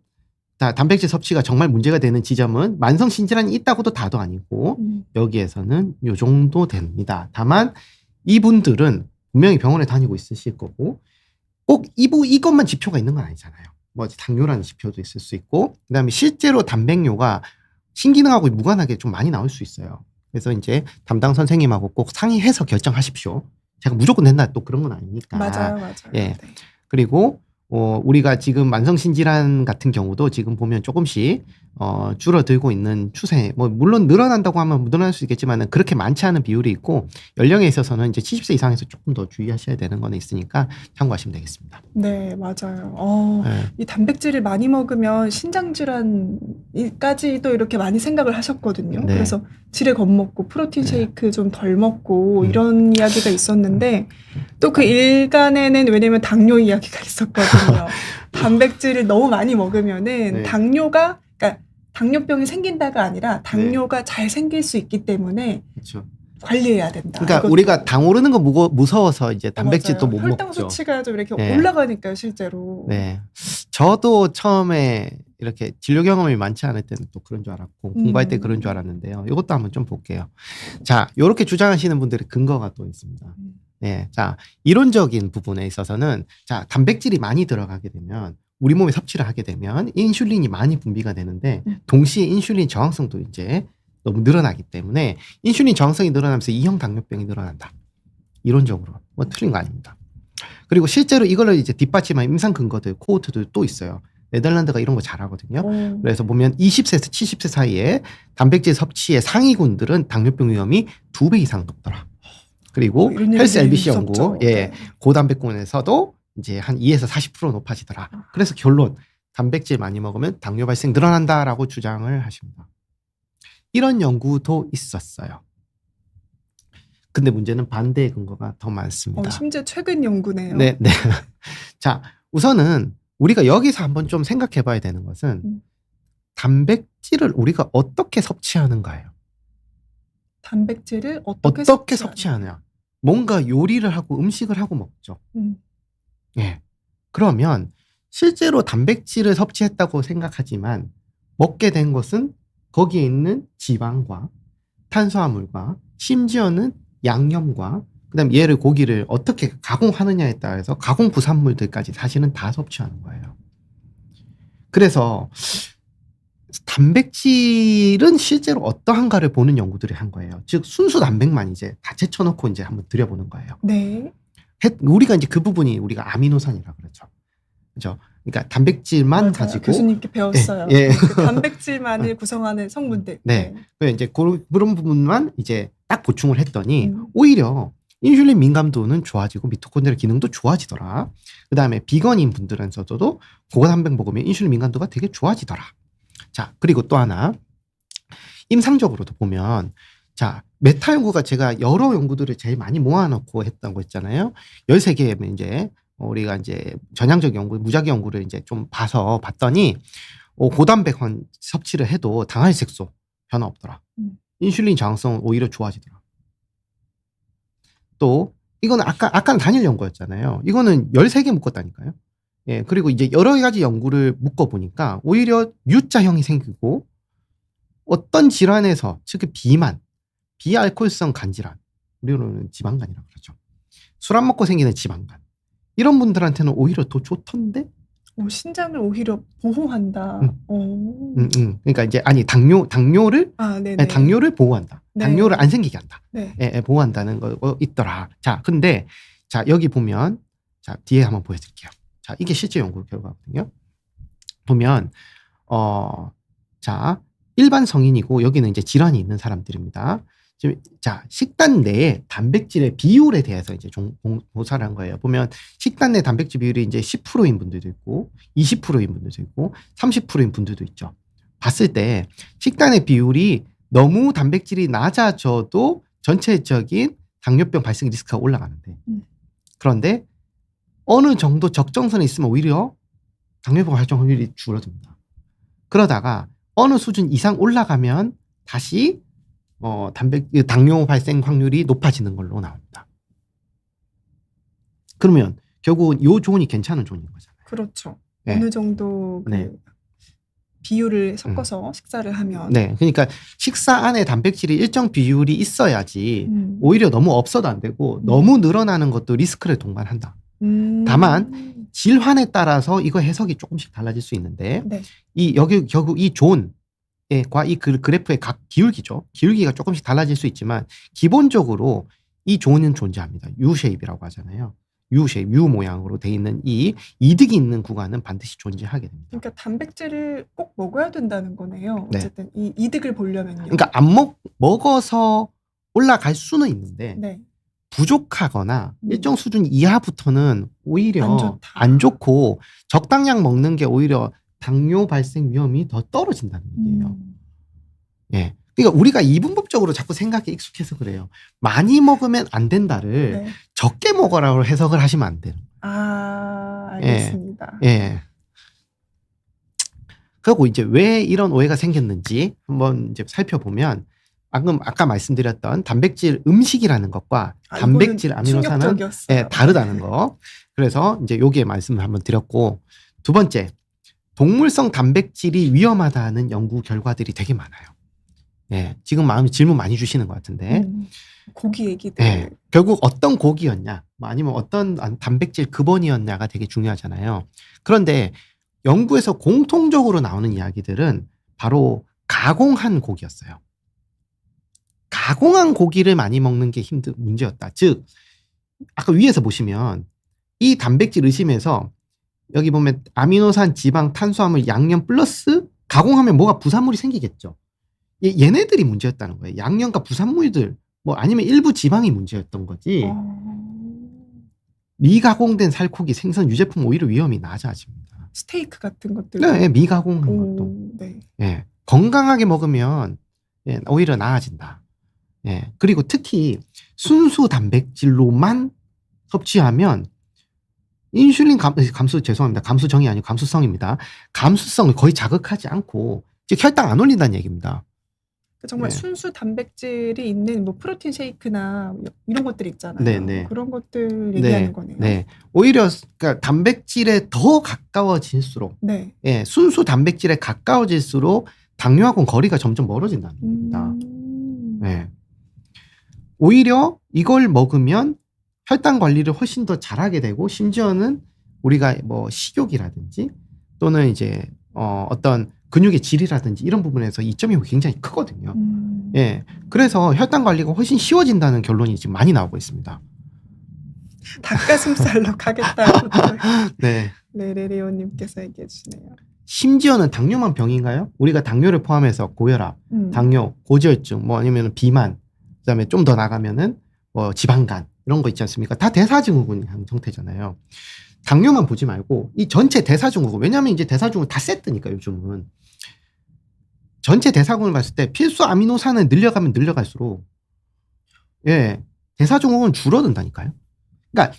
자, 단백질 섭취가 정말 문제가 되는 지점은 만성신질환이 있다고도 다도 아니고 여기에서는 요 정도 됩니다. 다만 이분들은 분명히 병원에 다니고 있으실 거고 꼭 이것만 지표가 있는 건 아니잖아요. 뭐 당뇨라는 지표도 있을 수 있고 그다음에 실제로 단백뇨가 신기능하고 무관하게 좀 많이 나올 수 있어요. 그래서 이제 담당 선생님하고 꼭 상의해서 결정하십시오. 제가 무조건 된다 또 그런 건 아니니까. 맞아요. 예. 네. 그리고 우리가 지금 만성신질환 같은 경우도 지금 보면 조금씩 줄어들고 있는 추세. 뭐 물론 늘어난다고 하면 늘어날 수 있겠지만 그렇게 많지 않은 비율이 있고 연령에 있어서는 이제 70세 이상에서 조금 더 주의하셔야 되는 건 있으니까 참고하시면 되겠습니다. 네, 맞아요. 네. 이 단백질을 많이 먹으면 신장 질환까지도 이렇게 많이 생각을 하셨거든요. 네. 그래서 지레 겁먹고 프로틴 네. 쉐이크 좀 덜 먹고 음. 이런 이야기가 있었는데 또 그 일간에는 왜냐면 당뇨 이야기가 있었거든요. 단백질을 너무 많이 먹으면은 네. 당뇨가 그러니까 당뇨병이 생긴다가 아니라 당뇨가 잘 생길 수 있기 때문에 그렇죠. 관리해야 된다. 그러니까 이것도. 우리가 당 오르는 거 무서워서 이제 단백질도 맞아요. 못 혈당 먹죠. 수치가 좀 이렇게 네. 올라가니까요, 실제로. 네. 저도 처음에 이렇게 진료 경험이 많지 않을 때는 또 그런 줄 알았고 공부할 때 그런 줄 알았는데요. 이것도 한번 좀 볼게요. 자, 이렇게 주장하시는 분들의 근거가 또 있습니다. 네. 자, 이론적인 부분에 있어서는 자, 단백질이 많이 들어가게 되면 우리 몸에 섭취를 하게 되면 인슐린이 많이 분비가 되는데 동시에 인슐린 저항성도 이제 너무 늘어나기 때문에 인슐린 저항성이 늘어나면서 2형 당뇨병이 늘어난다. 이론적으로 뭐 틀린 거 아닙니다. 그리고 실제로 이걸 이제 뒷받침한 임상 근거들, 코호트들 또 있어요. 네덜란드가 이런 거 잘하거든요. 그래서 보면 20세에서 70세 사이에 단백질 섭취의 상위군들은 당뇨병 위험이 2배 이상 높더라. 그리고 이런 헬스 얘기들이 LBC 무섭죠. 연구, 예, 고단백군에서도 이제 한 2에서 40% 높아지더라. 그래서 결론, 단백질 많이 먹으면 당뇨 발생 늘어난다라고 주장을 하십니다. 이런 연구도 있었어요. 근데 문제는 반대의 근거가 더 많습니다. 심지어 최근 연구네요. 네, 네. 자, 우선은 우리가 여기서 한번 좀 생각해 봐야 되는 것은 단백질을 우리가 어떻게 섭취하는가예요. 단백질을 어떻게 섭취하느냐. 뭔가 요리를 하고 음식을 하고 먹죠. 예. 그러면 실제로 단백질을 섭취했다고 생각하지만 먹게 된 것은 거기에 있는 지방과 탄수화물과 심지어는 양념과 그다음 얘를 고기를 어떻게 가공하느냐에 따라서 가공 부산물들까지 사실은 다 섭취하는 거예요. 그래서 단백질은 실제로 어떠한가를 보는 연구들을 한 거예요. 즉 순수 단백만 이제 다 제쳐놓고 이제 한번 들여보는 거예요. 네. 우리가 이제 그 부분이 우리가 아미노산이라 그러죠. 그죠? 그러니까 단백질만 맞아요. 가지고 교수님께 배웠어요. 예. 그 단백질만을 구성하는 성분들. 네. 그래서 이제 그런 부분만 이제 딱 보충을 했더니 음. 오히려 인슐린 민감도는 좋아지고 미토콘드리아 기능도 좋아지더라. 그다음에 비건인 분들한테서도 고단백 먹으면 인슐린 민감도가 되게 좋아지더라. 자, 그리고 또 하나 임상적으로도 보면 자, 메타 연구가 제가 여러 연구들을 제일 많이 모아놓고 했던 거 있잖아요. 13개의 이제 우리가 이제 전향적 연구, 무작위 연구를 이제 좀 봤더니 고단백환 섭취를 해도 당할 색소 변화 없더라. 인슐린 저항성은 오히려 좋아지더라. 또 이거는 아까는 단일 연구였잖아요. 이거는 13개 묶었다니까요. 예, 그리고 이제 여러 가지 연구를 묶어 보니까 오히려 U자형이 생기고 어떤 질환에서 특히 비만, 비알코올성 간질환, 우리로는 지방간이라고 그러죠. 술 안 먹고 생기는 지방간. 이런 분들한테는 오히려 더 좋던데? 신장을 오히려 보호한다. 그러니까 이제 당뇨를 네네. 당뇨를 보호한다. 네. 당뇨를 안 생기게 한다. 네. 보호한다는 거 있더라. 자, 근데 자, 여기 보면 자, 뒤에 한번 보여 드릴게요. 자, 이게 실제 연구 결과거든요. 보면 자, 일반 성인이고 여기는 이제 질환이 있는 사람들입니다. 지금 자, 식단 내에 단백질의 비율에 대해서 이제 조사를 한 거예요. 보면 식단 내 단백질 비율이 이제 10%인 분들도 있고 20%인 분들도 있고 30%인 분들도 있죠. 봤을 때 식단의 비율이 너무 단백질이 낮아져도 전체적인 당뇨병 발생 리스크가 올라가는데 그런데 어느 정도 적정선에 있으면 오히려 당뇨병 발생 확률이 줄어듭니다. 그러다가 어느 수준 이상 올라가면 다시 당뇨 발생 확률이 높아지는 걸로 나옵니다. 그러면 결국은 이 조언이 괜찮은 조언인 거잖아요. 그렇죠. 네. 어느 정도 네. 비율을 섞어서 식사를 하면. 네, 그러니까 식사 안에 단백질이 일정 비율이 있어야지 오히려 너무 없어도 안 되고 너무 늘어나는 것도 리스크를 동반한다. 다만 질환에 따라서 이거 해석이 조금씩 달라질 수 있는데 네. 결국 이 존과 이 그래프의 각 기울기죠. 기울기가 조금씩 달라질 수 있지만 기본적으로 이 존은 존재합니다. U-쉐입이라고 하잖아요. U-쉐입, U 모양으로 돼 있는 이 이득이 있는 구간은 반드시 존재하게 됩니다. 그러니까 단백질을 꼭 먹어야 된다는 거네요. 네. 어쨌든 이 이득을 보려면요. 그러니까 먹어서 올라갈 수는 있는데 네. 부족하거나 일정 수준 이하부터는 오히려 안 안 좋다. 좋고 적당량 먹는 게 오히려 당뇨 발생 위험이 더 떨어진다는 얘기예요. 예. 그러니까 우리가 이분법적으로 자꾸 생각에 익숙해서 그래요. 많이 먹으면 안 된다를 네. 적게 먹어라고 해석을 하시면 안 돼요. 알겠습니다. 예. 그리고 이제 왜 이런 오해가 생겼는지 한번 이제 살펴보면 아까 말씀드렸던 단백질 음식이라는 것과 단백질 아미노산은 충격적이었어요. 다르다는 거. 그래서 이제 여기에 말씀을 한번 드렸고 두 번째 동물성 단백질이 위험하다는 연구 결과들이 되게 많아요. 예, 지금 질문 많이 주시는 것 같은데 고기 얘기들. 예, 결국 어떤 고기였냐 아니면 어떤 단백질 급원이었냐가 되게 중요하잖아요. 그런데 연구에서 공통적으로 나오는 이야기들은 바로 가공한 고기였어요. 가공한 고기를 많이 먹는 게 문제였다. 즉 아까 위에서 보시면 이 단백질 의심에서 여기 보면 아미노산, 지방, 탄수화물, 양념 플러스 가공하면 뭐가 부산물이 생기겠죠. 얘네들이 문제였다는 거예요. 양념과 부산물들 뭐 아니면 일부 지방이 문제였던 거지. 미가공된 살코기, 생선, 유제품 오히려 위험이 낮아집니다. 스테이크 같은 것들. 네, 미가공한 것도. 네. 예, 건강하게 먹으면 오히려 나아진다. 예, 그리고 특히 순수 단백질로만 섭취하면 인슐린 죄송합니다. 감수정이 아니고 감수성입니다. 감수성을 거의 자극하지 않고 즉 혈당 안 올린다는 얘기입니다. 정말 순수 단백질이 있는 뭐 프로틴 쉐이크나 이런 것들 있잖아요. 네네. 그런 것들 얘기하는 거네요. 네, 오히려 그러니까 단백질에 더 가까워질수록, 순수 단백질에 가까워질수록 당뇨하고는 거리가 점점 멀어진다는 겁니다. 네. 오히려 이걸 먹으면 혈당 관리를 훨씬 더 잘하게 되고 심지어는 우리가 뭐 식욕이라든지 또는 이제 어떤 근육의 질이라든지 이런 부분에서 이점이 굉장히 크거든요. 예, 그래서 혈당 관리가 훨씬 쉬워진다는 결론이 지금 많이 나오고 있습니다. 닭가슴살로 가겠다고. 네. 레레레오님께서 얘기해 주시네요. 심지어는 당뇨만 병인가요? 우리가 당뇨를 포함해서 고혈압, 당뇨, 고지혈증, 뭐 아니면 비만, 그다음에 좀 더 나가면은 뭐 지방간 이런 거 있지 않습니까? 다 대사증후군 형태잖아요. 당뇨만 보지 말고 이 전체 대사증후군, 왜냐하면 이제 대사증후군 다 세트니까 요즘은 전체 대사증후군을 봤을 때 필수 아미노산을 늘려가면 늘려갈수록 대사증후군은 줄어든다니까요. 그러니까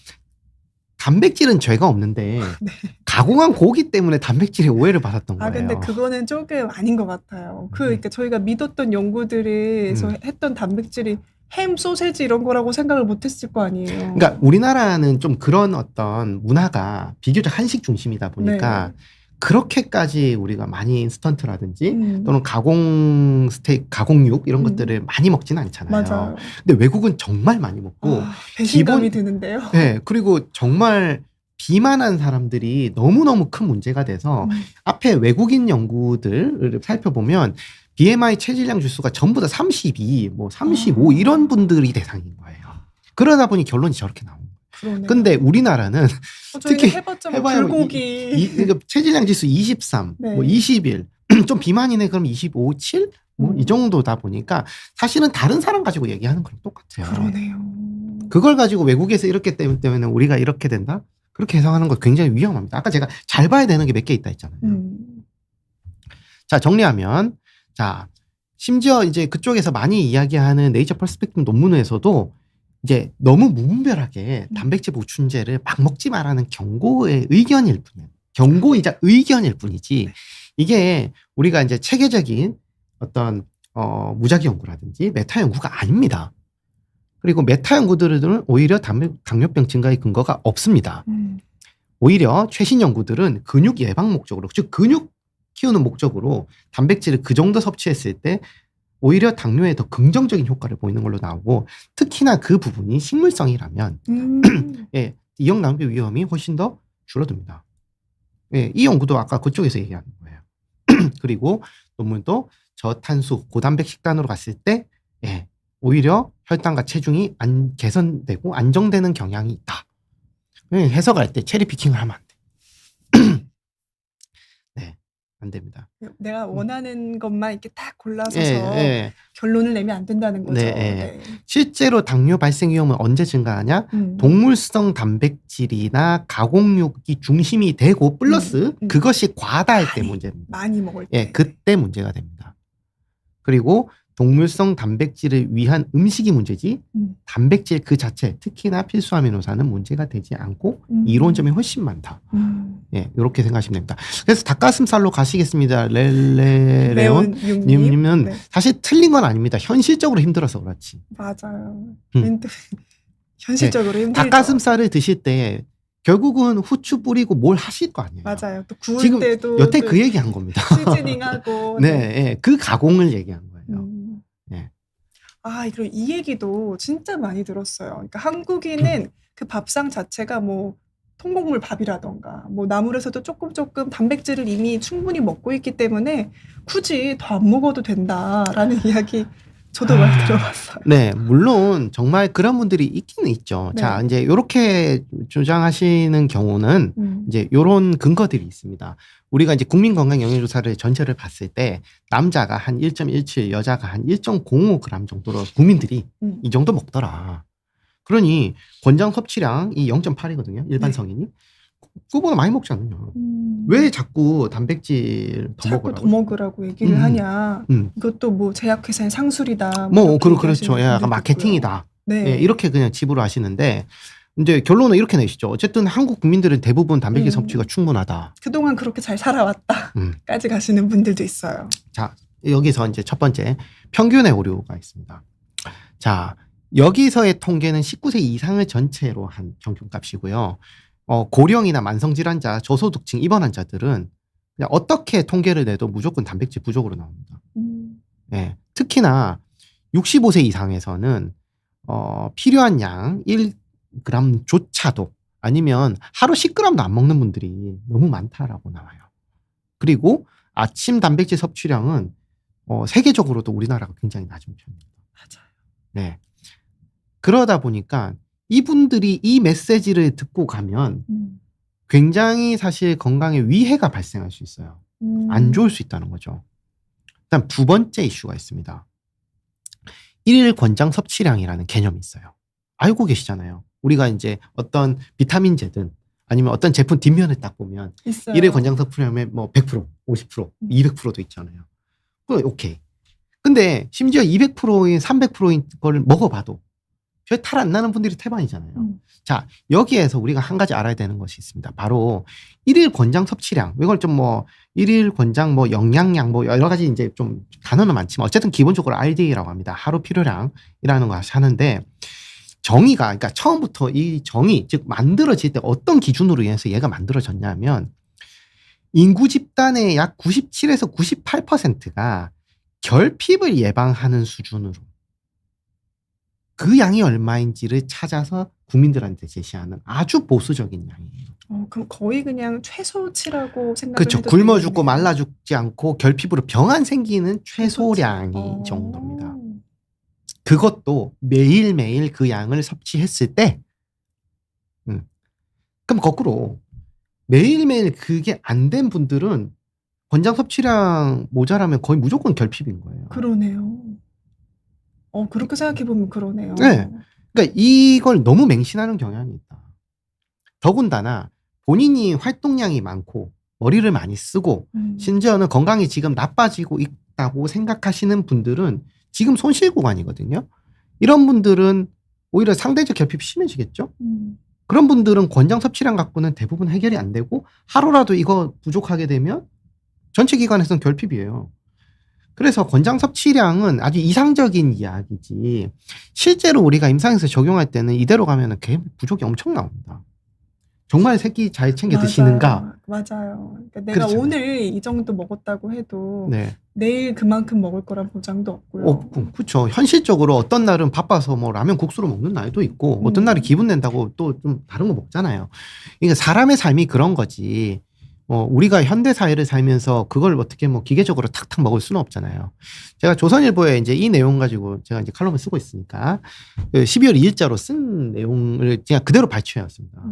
단백질은 죄가 없는데 네. 가공한 고기 때문에 단백질에 오해를 받았던 아, 거예요. 근데 그거는 조금 아닌 것 같아요. 음. 그러니까 저희가 믿었던 연구들에서 했던 단백질이 햄, 소세지 이런 거라고 생각을 못했을 거 아니에요. 그러니까 우리나라는 좀 그런 어떤 문화가 비교적 한식 중심이다 보니까 네. 그렇게까지 우리가 많이 스턴트라든지 음. 또는 가공 스테이크, 가공육 이런 음. 것들을 많이 먹지는 않잖아요. 맞아요. 근데 외국은 정말 많이 먹고 아, 배신감이 기본- 드는데요. 네, 그리고 정말 비만한 사람들이 너무너무 큰 문제가 돼서 음. 앞에 외국인 연구들을 살펴보면 BMI 체질량 지수가 전부 다 32, 뭐 35 이런 분들이 대상인 거예요. 그러다 보니 결론이 저렇게 나온 거예요. 그러네요. 근데 우리나라는 저희는 특히 해봤자 뭐 해봐야 뭐 불고기. 그러니까 체질량 지수 23, 네. 뭐 21, 좀 비만이네 그럼 25, 7? 뭐 이 정도다 보니까 사실은 다른 사람 가지고 얘기하는 거랑 똑같아요. 그러네요. 그걸 가지고 외국에서 이렇게 때문에 우리가 이렇게 된다? 그렇게 해석하는 거 굉장히 위험합니다. 아까 제가 잘 봐야 되는 게 몇 개 있다 했잖아요. 자, 정리하면, 자, 심지어 이제 그쪽에서 많이 이야기하는 네이처 퍼스펙티브 논문에서도 이제 너무 무분별하게 단백질 보충제를 막 먹지 말라는 경고의 의견일 뿐이에요. 경고이자 의견일 뿐이지, 네. 이게 우리가 이제 체계적인 어떤, 무작위 연구라든지 메타 연구가 아닙니다. 그리고 메타 연구들은 오히려 당뇨병 증가의 근거가 없습니다. 오히려 최신 연구들은 근육 예방 목적으로, 즉 근육 키우는 목적으로 단백질을 그 정도 섭취했을 때 오히려 당뇨에 더 긍정적인 효과를 보이는 걸로 나오고, 특히나 그 부분이 식물성이라면 예, 이형 낭비 위험이 훨씬 더 줄어듭니다. 예, 이 연구도 아까 그쪽에서 얘기하는 거예요. 그리고 논문도 저탄수 고단백 식단으로 갔을 때 예, 오히려 혈당과 체중이 개선되고 안정되는 경향이 있다. 예, 해석할 때 체리 피킹을 하면 안 돼. 네, 안 됩니다. 내가 원하는 것만 이렇게 딱 골라서서 예. 결론을 내면 안 된다는 거죠. 네, 예. 네. 실제로 당뇨 발생 위험은 언제 증가하냐? 동물성 단백질이나 가공육이 중심이 되고 플러스 그것이 과다할 때 문제입니다. 많이 먹을 때. 예, 그때 문제가 됩니다. 그리고 동물성 단백질을 위한 음식이 문제지 단백질 그 자체, 특히나 필수 아미노산은 문제가 되지 않고 이론점이 훨씬 많다. 예, 이렇게 생각하시면 됩니다. 그래서 닭가슴살로 가시겠습니다. 레온 님은 네. 사실 틀린 건 아닙니다. 현실적으로 힘들어서 그렇지. 맞아요. 현실적으로 힘들죠. 닭가슴살을 드실 때 결국은 후추 뿌리고 뭘 하실 거 아니에요. 맞아요. 또 구울 지금 때도 여태 그 얘기한 겁니다. 시즈닝하고 네, 예, 그 가공을 얘기한 거예요. 예. 아, 그리고 이 얘기도 진짜 많이 들었어요. 그러니까 한국인은 그 밥상 자체가 뭐 통곡물 밥이라던가 뭐 나물에서도 조금 단백질을 이미 충분히 먹고 있기 때문에 굳이 더 안 먹어도 된다라는 이야기 저도 많이 들어봤어요. 네, 물론 정말 그런 분들이 있기는 있죠. 네. 자, 이제 이렇게 주장하시는 경우는 이제 이런 근거들이 있습니다. 우리가 이제 국민건강영양조사를 전체를 봤을 때 남자가 한 1.17, 여자가 한 1.05g 정도로 국민들이 이 정도 먹더라. 그러니 권장 섭취량이 0.8이거든요. 일반 네. 성인이. 그거보다 많이 먹지 않느냐. 왜 자꾸 단백질 더 자꾸 먹으라고? 더 먹으라고 얘기를 하냐. 이것도 뭐 제약회사의 상술이다. 뭐 이렇게 그렇죠. 얘기하시는 예, 약간 분들도 마케팅이다. 있고요. 네. 예, 이렇게 그냥 지불을 하시는데 이제 결론은 이렇게 내시죠. 어쨌든 한국 국민들은 대부분 단백질 섭취가 충분하다. 그동안 그렇게 잘 살아왔다까지 가시는 분들도 있어요. 자, 여기서 이제 첫 번째 평균의 오류가 있습니다. 자, 여기서의 통계는 19세 이상을 전체로 한 평균값이고요. 고령이나 만성질환자, 저소득층 입원 환자들은 그냥 어떻게 통계를 내도 무조건 단백질 부족으로 나옵니다. 예, 특히나 65세 이상에서는 필요한 양 1g조차도 아니면 하루 10g도 안 먹는 분들이 너무 많다라고 나와요. 그리고 아침 단백질 섭취량은 세계적으로도 우리나라가 굉장히 낮은 편입니다. 맞아요. 네. 그러다 보니까 이분들이 이 메시지를 듣고 가면 굉장히 사실 건강에 위해가 발생할 수 있어요. 안 좋을 수 있다는 거죠. 일단 두 번째 이슈가 있습니다. 일일 권장 섭취량이라는 개념이 있어요. 알고 계시잖아요. 우리가 이제 어떤 비타민제든 아니면 어떤 제품 뒷면을 딱 보면 있어요. 일일 권장 섭취량에 뭐 100%, 50%, 200%도 있잖아요. 그럼 오케이. 근데 심지어 200%인 300%인 걸 먹어봐도 저 탈 안 나는 분들이 태반이잖아요. 음. 자, 여기에서 우리가 한 가지 알아야 되는 것이 있습니다. 바로 일일 권장 섭취량. 이걸 좀 뭐 일일 권장 뭐 영양량 뭐 여러 가지 이제 좀 단어는 많지만 어쨌든 기본적으로 RDA라고 합니다. 하루 필요량이라는 것을 하는데 정의가 그러니까 처음부터 이 정의 즉 만들어질 때 어떤 기준으로 인해서 얘가 만들어졌냐면 인구 집단의 약 97에서 98%가 결핍을 예방하는 수준으로 그 양이 얼마인지를 찾아서 국민들한테 제시하는 아주 보수적인 양이에요. 그럼 거의 그냥 최소치라고 생각을 그렇죠. 해도 굶어 되겠네요. 죽고 말라 죽지 않고 결핍으로 병 안 생기는 최소량이 어. 정도입니다. 그것도 매일매일 그 양을 섭취했을 때, 그럼 거꾸로 매일매일 그게 안 된 분들은 권장 섭취량 모자라면 거의 무조건 결핍인 거예요. 그러네요. 그렇게 생각해보면 그러네요. 네. 그러니까 이걸 너무 맹신하는 경향이 있다. 더군다나 본인이 활동량이 많고 머리를 많이 쓰고 심지어는 건강이 지금 나빠지고 있다고 생각하시는 분들은 지금 손실 구간이거든요. 이런 분들은 오히려 상대적 결핍이 심해지겠죠. 그런 분들은 권장 섭취량 갖고는 대부분 해결이 안 되고 하루라도 이거 부족하게 되면 전체 기관에서는 결핍이에요. 그래서 권장 섭취량은 아주 이상적인 이야기지 실제로 우리가 임상에서 적용할 때는 이대로 가면 개 부족이 엄청 나옵니다. 정말 새끼 잘 챙겨 드시는가? 맞아요. 그러니까 내가 그렇죠. 오늘 이 정도 먹었다고 해도 네. 내일 그만큼 먹을 거란 보장도 없고요. 그렇죠. 현실적으로 어떤 날은 바빠서 뭐 라면 국수로 먹는 날도 있고 어떤 날은 기분 낸다고 또 좀 다른 거 먹잖아요. 그러니까 사람의 삶이 그런 거지. 우리가 현대 사회를 살면서 그걸 어떻게 뭐 기계적으로 탁탁 먹을 수는 없잖아요. 제가 조선일보에 이제 이 내용 가지고 제가 이제 칼럼을 쓰고 있으니까 12월 2일자로 쓴 내용을 그냥 그대로 발췌해왔습니다.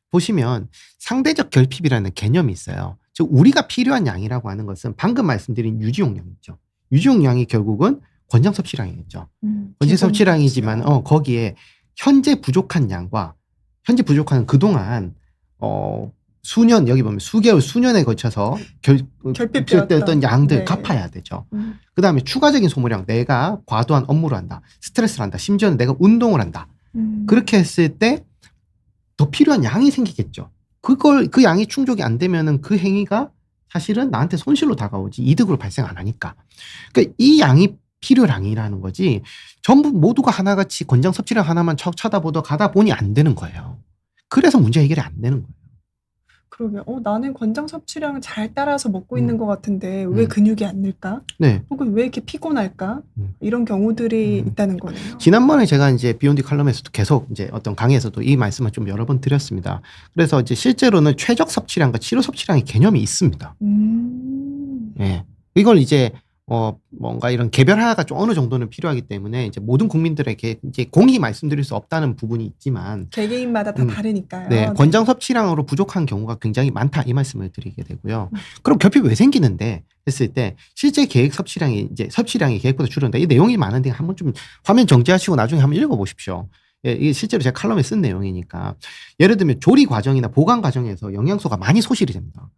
보시면 상대적 결핍이라는 개념이 있어요. 즉 우리가 필요한 양이라고 하는 것은 방금 말씀드린 유지용량이죠. 유지용량이 결국은 권장 섭취량이겠죠. 권장 섭취량이지만 거기에 현재 부족한 양과 현재 부족한 그동안 수년 여기 보면 수개월 수년에 걸쳐서 결핍되었던 양들 네. 갚아야 되죠. 그다음에 추가적인 소모량 내가 과도한 업무를 한다. 스트레스를 한다. 심지어는 내가 운동을 한다. 그렇게 했을 때 더 필요한 양이 생기겠죠. 그 양이 충족이 안 되면은 그 행위가 사실은 나한테 손실로 다가오지 이득으로 발생 안 하니까. 그러니까 이 양이 필요량이라는 거지 전부 모두가 하나같이 권장 섭취량 하나만 쳐다보다 가다 보니 안 되는 거예요. 그래서 문제 해결이 안 되는 거예요. 그러게. 나는 권장 섭취량을 잘 따라서 먹고 있는 것 같은데 왜 근육이 안 늘까? 네. 혹은 왜 이렇게 피곤할까? 이런 경우들이 있다는 거네요. 지난번에 제가 이제 비욘디 칼럼에서도 계속 이제 어떤 강의에서도 이 말씀을 좀 여러 번 드렸습니다. 그래서 이제 실제로는 최적 섭취량과 치료 섭취량의 개념이 있습니다. 예. 이걸 이제 뭔가 이런 개별화가 좀 어느 정도는 필요하기 때문에 이제 모든 국민들에게 이제 공히 말씀드릴 수 없다는 부분이 있지만 개개인마다 다 다르니까요. 네, 권장 섭취량으로 부족한 경우가 굉장히 많다 이 말씀을 드리게 되고요. 그럼 결핍 왜 생기는데 했을 때 실제 계획 섭취량이 이제 섭취량이 계획보다 줄었는데 이 내용이 많은데 한번 좀 화면 정지하시고 나중에 한번 읽어보십시오. 예, 이게 실제로 제가 칼럼에 쓴 내용이니까 예를 들면 조리 과정이나 보관 과정에서 영양소가 많이 소실이 됩니다.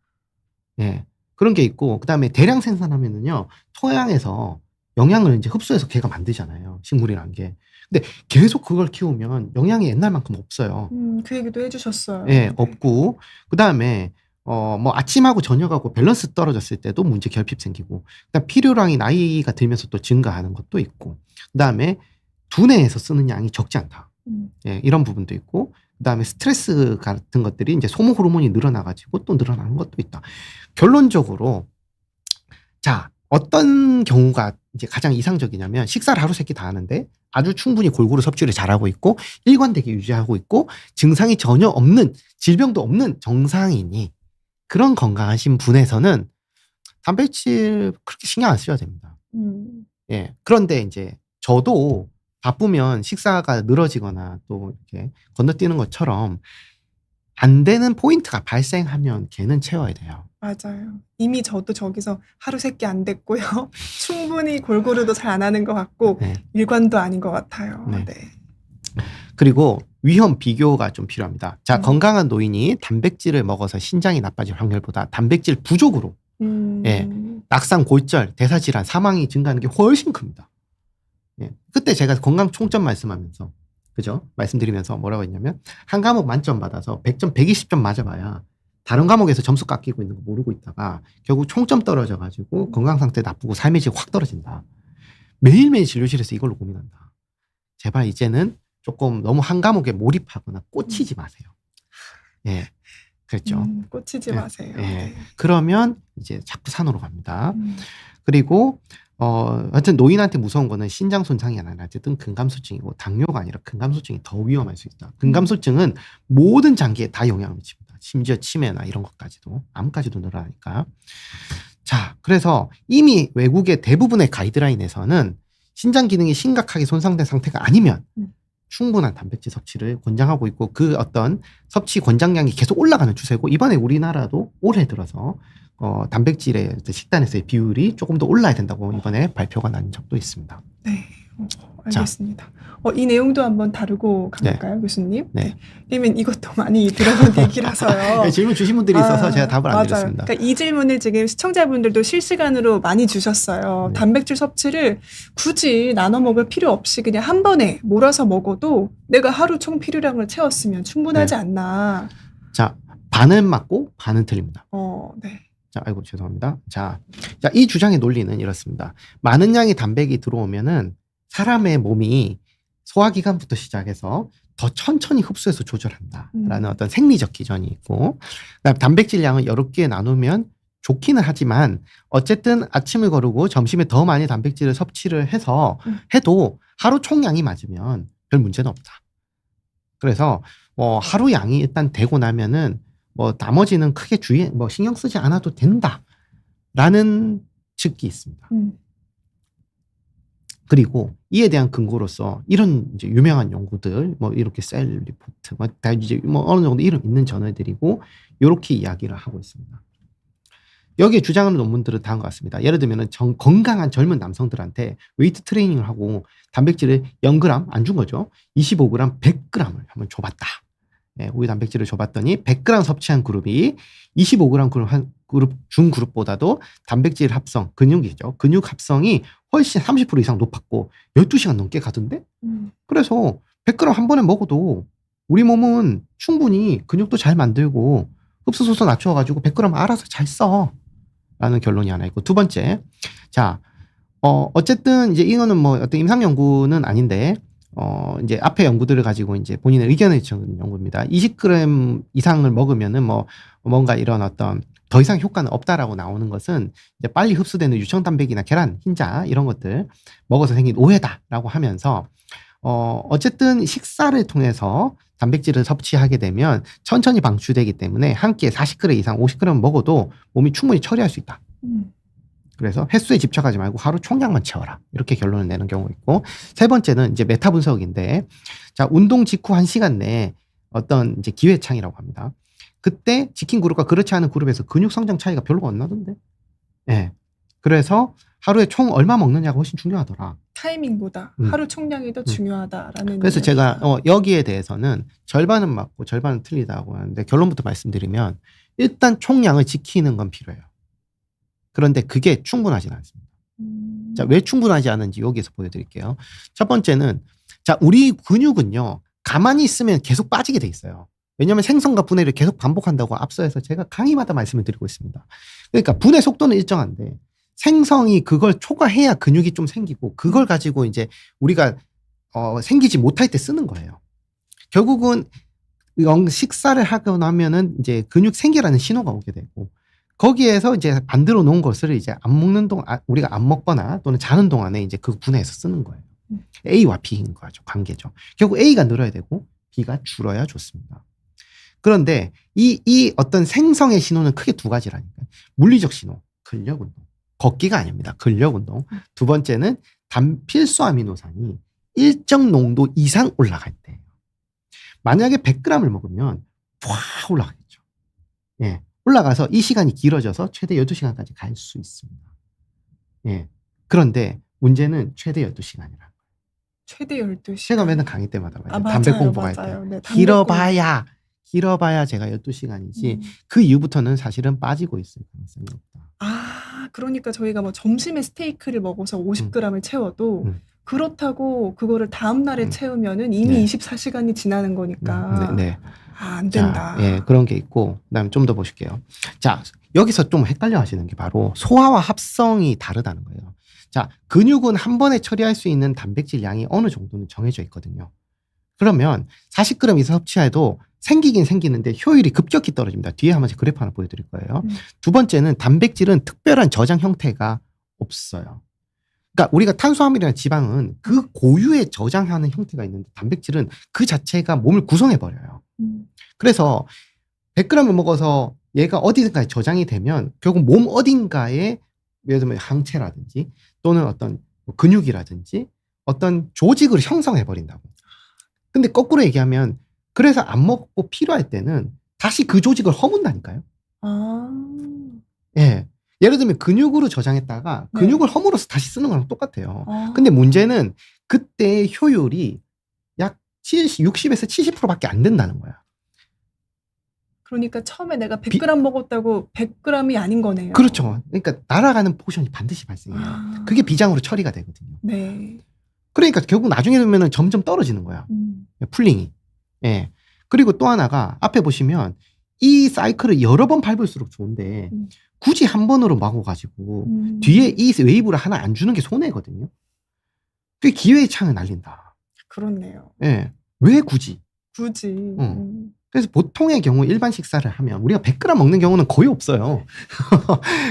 예. 그런 게 있고 그다음에 대량 생산하면은요 토양에서 영양을 이제 흡수해서 걔가 만들잖아요 식물이란 게. 근데 계속 그걸 키우면 영양이 옛날만큼 없어요. 그 얘기도 해주셨어요. 예, 네. 없고 그다음에 뭐 아침하고 저녁하고 밸런스 떨어졌을 때도 문제 결핍 생기고 그다음 필요량이 나이가 들면서 또 증가하는 것도 있고 그다음에 두뇌에서 쓰는 양이 적지 않다. 예, 이런 부분도 있고 그다음에 스트레스 같은 것들이 이제 소모 호르몬이 늘어나가지고 또 늘어나는 것도 있다. 결론적으로 자 어떤 경우가 이제 가장 이상적이냐면 식사를 하루 세끼 다 하는데 아주 충분히 골고루 섭취를 잘하고 있고 일관되게 유지하고 있고 증상이 전혀 없는 질병도 없는 정상인이 그런 건강하신 분에서는 단백질 그렇게 신경 안 쓰셔야 됩니다. 예. 그런데 이제 저도 바쁘면 식사가 늘어지거나 또 이렇게 건너뛰는 것처럼 안 되는 포인트가 발생하면 걔는 채워야 돼요. 맞아요. 이미 저도 저기서 하루 세끼 안 됐고요. 충분히 골고루도 잘 안 하는 것 같고 네. 일관도 아닌 것 같아요. 네. 네. 그리고 위험 비교가 좀 필요합니다. 자, 건강한 노인이 단백질을 먹어서 신장이 나빠질 확률보다 단백질 부족으로 예, 낙상, 골절, 대사질환, 사망이 증가하는 게 훨씬 큽니다. 예, 그때 제가 건강 총점 말씀하면서 그죠? 말씀드리면서 뭐라고 했냐면 한 과목 만점 받아서 100점, 120점 맞아봐야 다른 과목에서 점수 깎이고 있는 거 모르고 있다가 결국 총점 떨어져가지고 건강 상태 나쁘고 삶의 질 확 떨어진다. 매일매일 진료실에서 이걸로 고민한다. 제발 이제는 조금 너무 한 과목에 몰입하거나 꽂히지 마세요. 예, 그랬죠. 꽂히지 예, 마세요. 예. 네. 그러면 이제 자꾸 산으로 갑니다. 음. 그리고 하여튼 노인한테 무서운 거는 신장 손상이 아니라 어쨌든 근감소증이고 당뇨가 아니라 근감소증이 더 위험할 수 있다. 근감소증은 모든 장기에 다 영향을 미칩니다. 심지어 치매나 이런 것까지도 암까지도 늘어나니까. 자, 그래서 이미 외국의 대부분의 가이드라인에서는 신장 기능이 심각하게 손상된 상태가 아니면 충분한 단백질 섭취를 권장하고 있고 그 어떤 섭취 권장량이 계속 올라가는 추세고 이번에 우리나라도 올해 들어서 단백질의 식단에서의 비율이 조금 더 올라야 된다고 이번에 발표가 난 적도 있습니다. 네, 알겠습니다. 이 내용도 한번 다루고 가볼까요, 교수님? 네. 왜냐면 이것도 많이 들어본 얘기라서요. 네, 질문 주신 분들이 있어서 제가 답을 안 맞아요. 드렸습니다. 그러니까 이 질문을 지금 시청자분들도 실시간으로 많이 주셨어요. 네. 단백질 섭취를 굳이 나눠 먹을 필요 없이 그냥 한 번에 몰아서 먹어도 내가 하루 총 필요량을 채웠으면 충분하지 않나. 자, 반은 맞고 반은 틀립니다. 네. 자, 아이고 죄송합니다. 자, 이 주장의 논리는 이렇습니다. 많은 양의 단백이 들어오면은 사람의 몸이 소화기관부터 시작해서 더 천천히 흡수해서 조절한다라는 어떤 생리적 기전이 있고, 그다음 단백질 양을 여러 개에 나누면 좋기는 하지만 어쨌든 아침을 거르고 점심에 더 많이 단백질을 섭취를 해서 해도 하루 총량이 맞으면 별 문제는 없다. 그래서 하루 양이 일단 되고 나면은 나머지는 크게 신경 쓰지 않아도 된다라는 측이 있습니다. 그리고 이에 대한 근거로서 이런 이제 유명한 연구들, 이렇게 셀 리포트, 다 이제 어느 정도 이름 있는 저널들이고 이렇게 이야기를 하고 있습니다. 여기에 주장하는 논문들은 다음과 같습니다. 예를 들면 건강한 젊은 남성들한테 웨이트 트레이닝을 하고 단백질을 0g 안 준 거죠. 25g, 100g을 한번 줘봤다. 우유 단백질을 줘봤더니 100g 섭취한 그룹이 25g 준 그룹보다도 단백질 합성, 근육이죠. 근육 합성이 훨씬 30% 이상 높았고 12시간 넘게 가던데? 그래서 100g 한 번에 먹어도 우리 몸은 충분히 근육도 잘 만들고 흡수소소 낮춰가지고 100g 알아서 잘 써. 라는 결론이 하나 있고, 두 번째. 자, 어쨌든 이제 이거는 어떤 임상 연구는 아닌데, 이제 앞에 연구들을 가지고 이제 본인의 의견을 적은 연구입니다. 20g 이상을 먹으면은 뭔가 이런 어떤 더 이상 효과는 없다라고 나오는 것은 이제 빨리 흡수되는 유청단백이나 계란, 흰자 이런 것들 먹어서 생긴 오해다라고 하면서 어쨌든 식사를 통해서 단백질을 섭취하게 되면 천천히 방출되기 때문에 한 끼에 40g 이상 50g 먹어도 몸이 충분히 처리할 수 있다. 그래서 횟수에 집착하지 말고 하루 총량만 채워라. 이렇게 결론을 내는 경우가 있고, 세 번째는 이제 메타 분석인데, 자, 운동 직후 1시간 내에 어떤 이제 기회창이라고 합니다. 그때 지킨 그룹과 그렇지 않은 그룹에서 근육 성장 차이가 별로 안 나던데. 예. 그래서 하루에 총 얼마 먹느냐가 훨씬 중요하더라. 타이밍보다 하루 총량이 더 중요하다라는. 그래서 제가 여기에 대해서는 절반은 맞고 절반은 틀리다고 하는데, 결론부터 말씀드리면 일단 총량을 지키는 건 필요해요. 그런데 그게 충분하지는 않습니다. 자, 왜 충분하지 않은지 여기에서 보여드릴게요. 첫 번째는, 자, 우리 근육은요, 가만히 있으면 계속 빠지게 돼 있어요. 왜냐하면 생성과 분해를 계속 반복한다고 앞서서 제가 강의마다 말씀을 드리고 있습니다. 그러니까 분해 속도는 일정한데 생성이 그걸 초과해야 근육이 좀 생기고, 그걸 가지고 이제 우리가 생기지 못할 때 쓰는 거예요. 결국은 식사를 하고 나면은 이제 근육 생기라는 신호가 오게 되고, 거기에서 이제 만들어 놓은 것을 이제 안 먹는 동안, 우리가 안 먹거나 또는 자는 동안에 이제 그 분해해서 쓰는 거예요. A와 B인 거죠. 관계죠. 결국 A가 늘어야 되고 B가 줄어야 좋습니다. 그런데 이 어떤 생성의 신호는 크게 두 가지라니까요. 물리적 신호, 근력 운동. 걷기가 아닙니다. 근력 운동. 두 번째는 필수 아미노산이 일정 농도 이상 올라갈 때예요. 만약에 100g을 먹으면 팍 올라가겠죠. 예. 올라가서 이 시간이 길어져서 최대 12시간까지 갈 수 있습니다. 예. 그런데 문제는 최대 12시간이라. 최대 12시간. 제가 맨날 강의 때마다 말해요. 맞아요, 담배 공부할 때. 맞아요. 네, 길어봐야 제가 12시간이지 그 이후부터는 사실은 빠지고 있을 가능성이 없다. 그러니까 저희가 점심에 스테이크를 먹어서 50g을 채워도 그렇다고 그거를 다음 날에 음. 채우면은 이미 네. 24시간이 지나는 거니까 네. 안 자, 된다. 예, 그런 게 있고, 그다음에 좀 더 보실게요. 자, 여기서 좀 헷갈려 하시는 게 바로 소화와 합성이 다르다는 거예요. 자, 근육은 한 번에 처리할 수 있는 단백질 양이 어느 정도는 정해져 있거든요. 그러면 40g 이상 섭취해도 생기긴 생기는데 효율이 급격히 떨어집니다. 뒤에 한번 그래프 하나 보여드릴 거예요. 두 번째는 단백질은 특별한 저장 형태가 없어요. 그러니까 우리가 탄수화물이나 지방은 그 고유의 저장하는 형태가 있는데 단백질은 그 자체가 몸을 구성해 버려요. 그래서 100g을 먹어서 얘가 어디든가에 저장이 되면 결국 몸 어딘가에 예를 들면 항체라든지 또는 어떤 근육이라든지 어떤 조직을 형성해 버린다고. 근데 거꾸로 얘기하면 그래서 안 먹고 필요할 때는 다시 그 조직을 허문다니까요. 아. 예. 예를 들면 근육으로 저장했다가 네. 근육을 허물어서 다시 쓰는 거랑 똑같아요. 아. 근데 문제는 그때의 효율이 약 60에서 70%밖에 안 된다는 거야. 그러니까 처음에 내가 100g 먹었다고 100g이 아닌 거네요. 그렇죠. 그러니까 날아가는 포션이 반드시 발생해요. 아. 그게 비장으로 처리가 되거든요. 네. 그러니까 결국 나중에 되면은 점점 떨어지는 거야. 풀링이. 예. 그리고 또 하나가 앞에 보시면 이 사이클을 여러 번 밟을수록 좋은데 굳이 한 번으로 막아가지고 뒤에 이 웨이브를 하나 안 주는 게 손해거든요. 그게 기회의 창을 날린다. 그렇네요. 예. 왜 굳이? 굳이. 그래서 보통의 경우 일반 식사를 하면 우리가 100g 먹는 경우는 거의 없어요.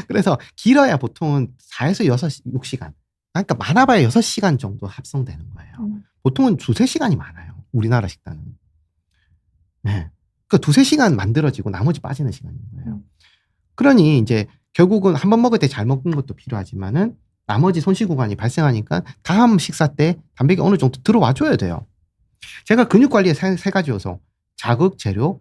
그래서 길어야 보통은 4에서 6시간. 그러니까 많아봐야 6시간 정도 합성되는 거예요. 보통은 2-3시간이 많아요. 우리나라 식단은. 네. 그러니까 2-3시간 만들어지고 나머지 빠지는 시간인 거예요. 그러니 이제 결국은 한 번 먹을 때 잘 먹는 것도 필요하지만은 나머지 손실 구간이 발생하니까 다음 식사 때 단백이 어느 정도 들어와 줘야 돼요. 제가 근육 관리의 세 가지 요소. 자극, 재료,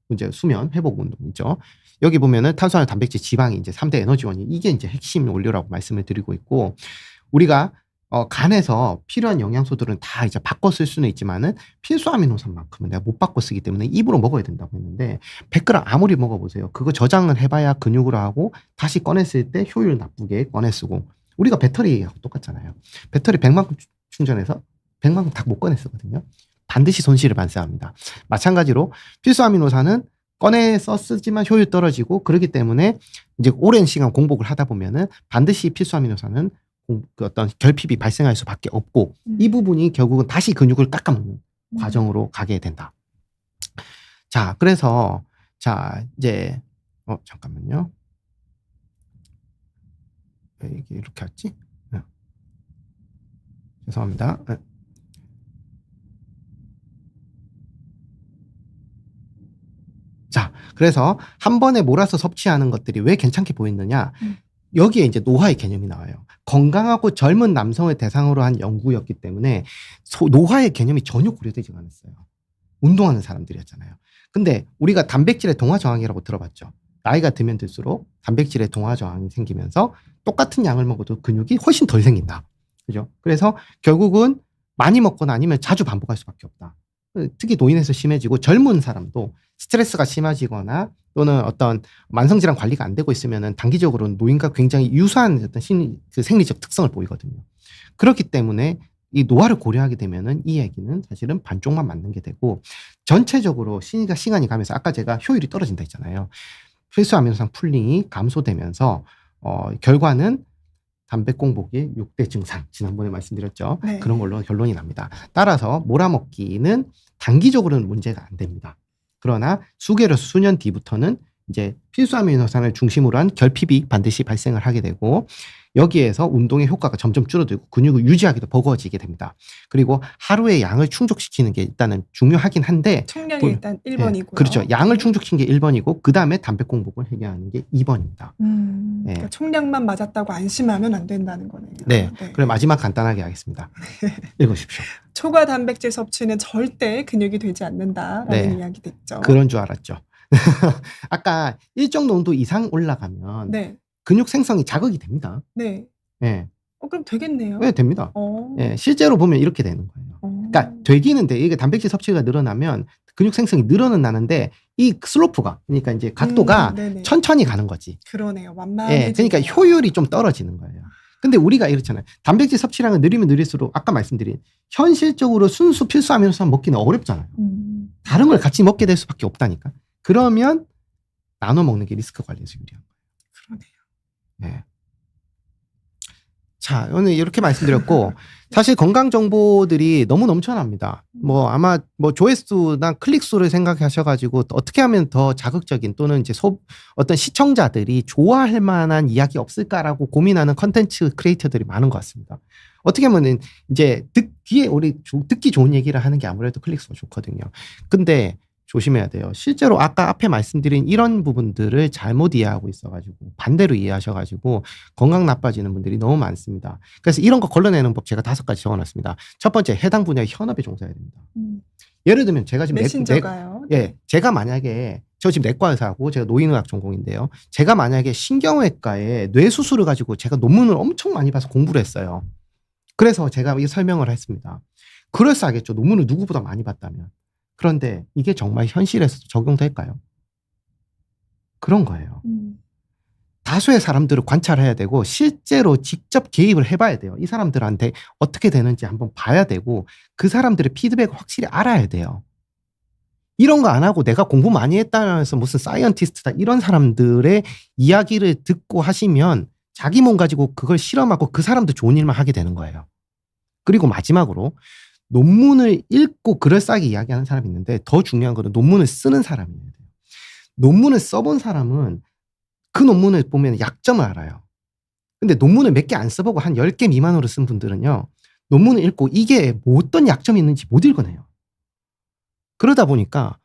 이제 수면, 회복 운동 있죠. 여기 보면은 탄수화물, 단백질, 지방이 이제 3대 에너지원이 이게 이제 핵심 원료라고 말씀을 드리고 있고 우리가 간에서 필요한 영양소들은 다 이제 바꿔 쓸 수는 있지만은 필수 아미노산만큼은 내가 못 바꿔 쓰기 때문에 입으로 먹어야 된다고 했는데 100g 아무리 먹어보세요. 그거 저장을 해봐야 근육으로 하고 다시 꺼냈을 때 효율 나쁘게 꺼내 쓰고 우리가 배터리하고 똑같잖아요. 배터리 100만큼 충전해서 100만큼 다 못 꺼내 쓰거든요. 반드시 손실을 발생합니다. 마찬가지로 필수 아미노산은 꺼내서 쓰지만 효율 떨어지고 그렇기 때문에 이제 오랜 시간 공복을 하다 보면은 반드시 필수 아미노산은 그 어떤 결핍이 발생할 수밖에 없고 이 부분이 결국은 다시 근육을 깎아먹는 과정으로 가게 된다. 자, 그래서 자 이제 잠깐만요. 왜 이게 이렇게 왔지? 죄송합니다. 자, 그래서 한 번에 몰아서 섭취하는 것들이 왜 괜찮게 보이느냐? 여기에 이제 노화의 개념이 나와요. 건강하고 젊은 남성을 대상으로 한 연구였기 때문에 노화의 개념이 전혀 고려되지 않았어요. 운동하는 사람들이었잖아요. 근데 우리가 단백질의 동화 저항이라고 들어봤죠. 나이가 들면 들수록 단백질의 동화 저항이 생기면서 똑같은 양을 먹어도 근육이 훨씬 덜 생긴다. 그죠? 그래서 결국은 많이 먹거나 아니면 자주 반복할 수밖에 없다. 특히 노인에서 심해지고 젊은 사람도 스트레스가 심해지거나 또는 어떤 만성질환 관리가 안 되고 있으면은 단기적으로 노인과 굉장히 유사한 어떤 그 생리적 특성을 보이거든요. 그렇기 때문에 이 노화를 고려하게 되면은 이 얘기는 사실은 반쪽만 맞는 게 되고 전체적으로 시간이 가면서 아까 제가 효율이 떨어진다 했잖아요. 필수 아미노산 풀링이 감소되면서 결과는 단백 공복의 6대 증상 지난번에 말씀드렸죠. 네. 그런 걸로 결론이 납니다. 따라서 몰아먹기는 단기적으로는 문제가 안 됩니다. 그러나 수개월 수년 뒤부터는 이제 필수 아미노산을 중심으로 한 결핍이 반드시 발생을 하게 되고 여기에서 운동의 효과가 점점 줄어들고 근육을 유지하기도 버거워지게 됩니다. 그리고 하루의 양을 충족시키는 게 일단은 중요하긴 한데 총량이 일단 1번이고요. 그렇죠. 양을 충족시키는 게 1번이고 그 다음에 단백 공복을 해결하는 게 2번입니다. 그러니까 총량만 맞았다고 안심하면 안 된다는 거네요. 네. 그럼 마지막 간단하게 하겠습니다. 읽으십시오. 초과 단백질 섭취는 절대 근육이 되지 않는다라는 이야기 됐죠. 그런 줄 알았죠. 아까 일정 농도 이상 올라가면 근육 생성이 자극이 됩니다. 네. 네. 그럼 되겠네요. 네, 됩니다. 네, 실제로 보면 이렇게 되는 거예요. 그러니까 되기는 돼. 이게 단백질 섭취가 늘어나면 근육 생성이 늘어나는데 이 슬로프가 그러니까 이제 각도가 천천히 가는 거지. 그러네요. 완만해. 그러니까 효율이 좀 떨어지는 거예요. 근데 우리가 이렇잖아요. 단백질 섭취량을 늘리면 늘릴수록 아까 말씀드린 현실적으로 순수 필수 아미노산 먹기는 어렵잖아요. 다른 걸 같이 먹게 될 수밖에 없다니까. 그러면 나눠 먹는 게 리스크 관리에서 유리한 그러네요. 거예요. 네. 자, 오늘 이렇게 말씀드렸고 사실 건강 정보들이 너무 넘쳐납니다. 뭐 아마 뭐 조회수나 클릭수를 생각하셔가지고 어떻게 하면 더 자극적인 또는 이제 어떤 시청자들이 좋아할 만한 이야기 없을까라고 고민하는 컨텐츠 크리에이터들이 많은 것 같습니다. 어떻게 하면은 이제 듣기에 우리 듣기 좋은 얘기를 하는 게 아무래도 클릭수가 좋거든요. 근데 조심해야 돼요. 실제로 아까 앞에 말씀드린 이런 부분들을 잘못 이해하고 있어가지고 반대로 이해하셔가지고 건강 나빠지는 분들이 너무 많습니다. 그래서 이런 거 걸러내는 법 제가 5가지 적어놨습니다. 첫 번째, 해당 분야의 현업에 종사해야 됩니다. 예를 들면 제가 지금 메신저가요. 예, 제가 만약에 저 지금 내과 의사고 제가 노인의학 전공인데요. 제가 만약에 신경외과에 뇌 수술을 가지고 제가 논문을 엄청 많이 봐서 공부를 했어요. 그래서 제가 이 설명을 했습니다. 그럴싸하겠죠. 논문을 누구보다 많이 봤다면. 그런데 이게 정말 현실에서 적용될까요? 그런 거예요. 다수의 사람들을 관찰해야 되고 실제로 직접 개입을 해봐야 돼요. 이 사람들한테 어떻게 되는지 한번 봐야 되고 그 사람들의 피드백을 확실히 알아야 돼요. 이런 거 안 하고 내가 공부 많이 했다면서 무슨 사이언티스트다 이런 사람들의 이야기를 듣고 하시면 자기 몸 가지고 그걸 실험하고 그 사람도 좋은 일만 하게 되는 거예요. 그리고 마지막으로 논문을 읽고 그럴싸하게 이야기하는 사람이 있는데 더 중요한 거는 논문을 쓰는 사람이어야 돼요. 논문을 써본 사람은 그 논문을 보면 약점을 알아요. 근데 논문을 몇 개 안 써보고 한 10개 미만으로 쓴 분들은요. 논문을 읽고 이게 뭐 어떤 약점이 있는지 못 읽어내요. 그러다 보니까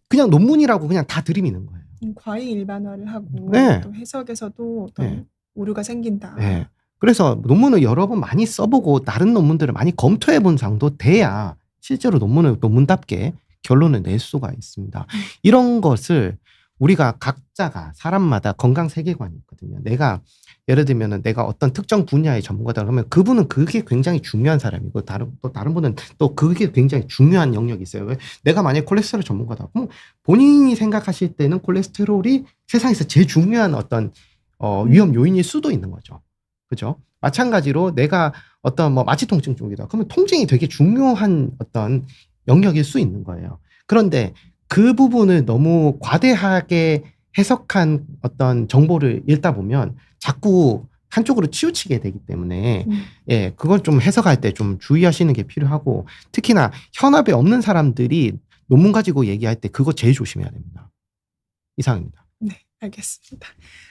그냥 논문이라고 그냥 다 들이미는 거예요. 과잉 일반화를 하고 네. 또 해석에서도 어떤 네. 오류가 생긴다. 네. 그래서 논문을 여러 번 많이 써보고 다른 논문들을 많이 검토해 본 정도 돼야 실제로 논문을 논문답게 결론을 낼 수가 있습니다. 이런 것을 우리가 각자가 사람마다 건강 세계관이 있거든요. 내가 예를 들면은 내가 어떤 특정 분야의 전문가다 그러면 그분은 그게 굉장히 중요한 사람이고 또 다른 분은 또 그게 굉장히 중요한 영역이 있어요. 왜? 내가 만약에 콜레스테롤 전문가다. 그럼 본인이 생각하실 때는 콜레스테롤이 세상에서 제일 중요한 어떤 위험 요인일 수도 있는 거죠. 그죠? 마찬가지로 내가 어떤 뭐 마취 통증 쪽이다. 그러면 통증이 되게 중요한 어떤 영역일 수 있는 거예요. 그런데 그 부분을 너무 과대하게 해석한 어떤 정보를 읽다 보면 자꾸 한쪽으로 치우치게 되기 때문에 예, 그걸 좀 해석할 때 좀 주의하시는 게 필요하고 특히나 현업에 없는 사람들이 논문 가지고 얘기할 때 그거 제일 조심해야 됩니다. 이상입니다. 네, 알겠습니다.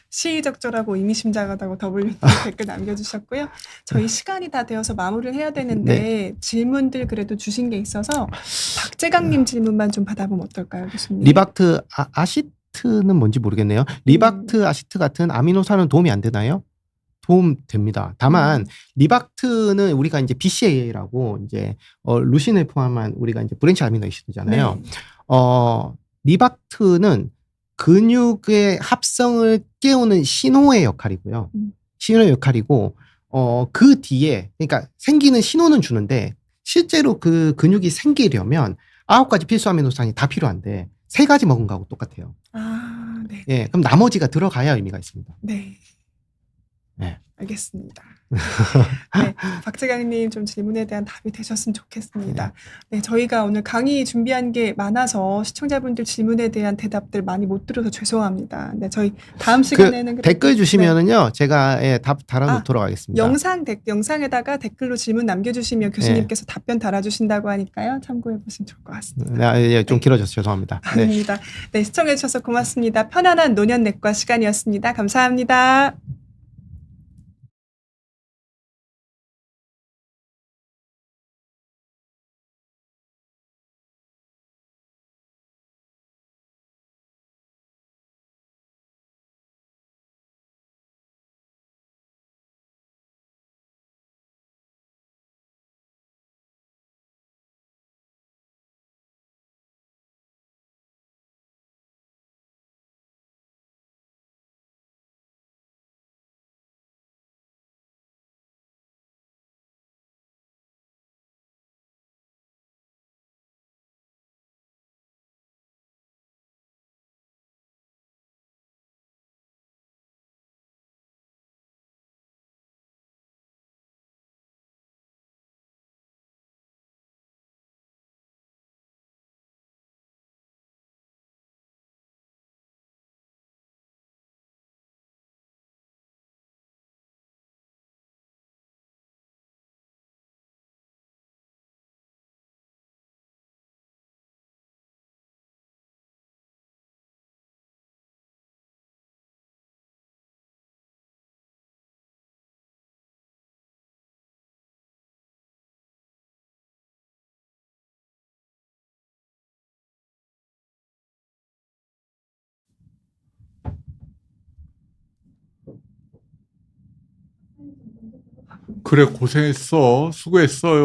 시의적절하고 의미심장하다고 더블유님 댓글 남겨주셨고요. 저희 시간이 다 되어서 마무리를 해야 되는데 질문들 그래도 주신 게 있어서 박재강님 질문만 좀 받아보면 어떨까요, 교수님? 리박트 아시트는 뭔지 모르겠네요. 리박트 아시트 같은 아미노산은 도움이 안 되나요? 도움 됩니다. 다만 리박트는 우리가 이제 BCAA라고 이제 루신을 포함한 우리가 이제 브랜치 아미노 애시드잖아요. 네. 리박트는 근육의 합성을 깨우는 신호의 역할이고요. 신호의 역할이고 그 뒤에 그러니까 생기는 신호는 주는데 실제로 그 근육이 생기려면 9가지 필수 아미노산이 다 필요한데 3가지 먹은 거하고 똑같아요. 아, 네. 예, 그럼 나머지가 들어가야 의미가 있습니다. 네. 네. 알겠습니다. 네, 박재강님 좀 질문에 대한 답이 되셨으면 좋겠습니다. 네, 저희가 오늘 강의 준비한 게 많아서 시청자분들 질문에 대한 대답들 많이 못 들어서 죄송합니다. 네, 저희 다음 시간에는 댓글 주시면은요, 제가 예, 답 달아놓도록 하겠습니다. 영상에다가 댓글로 질문 남겨주시면 교수님께서 답변 달아주신다고 하니까요, 참고해 보시면 좋을 것 같습니다. 네, 예, 좀 길어져서 죄송합니다. 아닙니다. 네, 시청해 주셔서 고맙습니다. 편안한 노년내과 시간이었습니다. 감사합니다. 그래 고생했어. 수고했어요.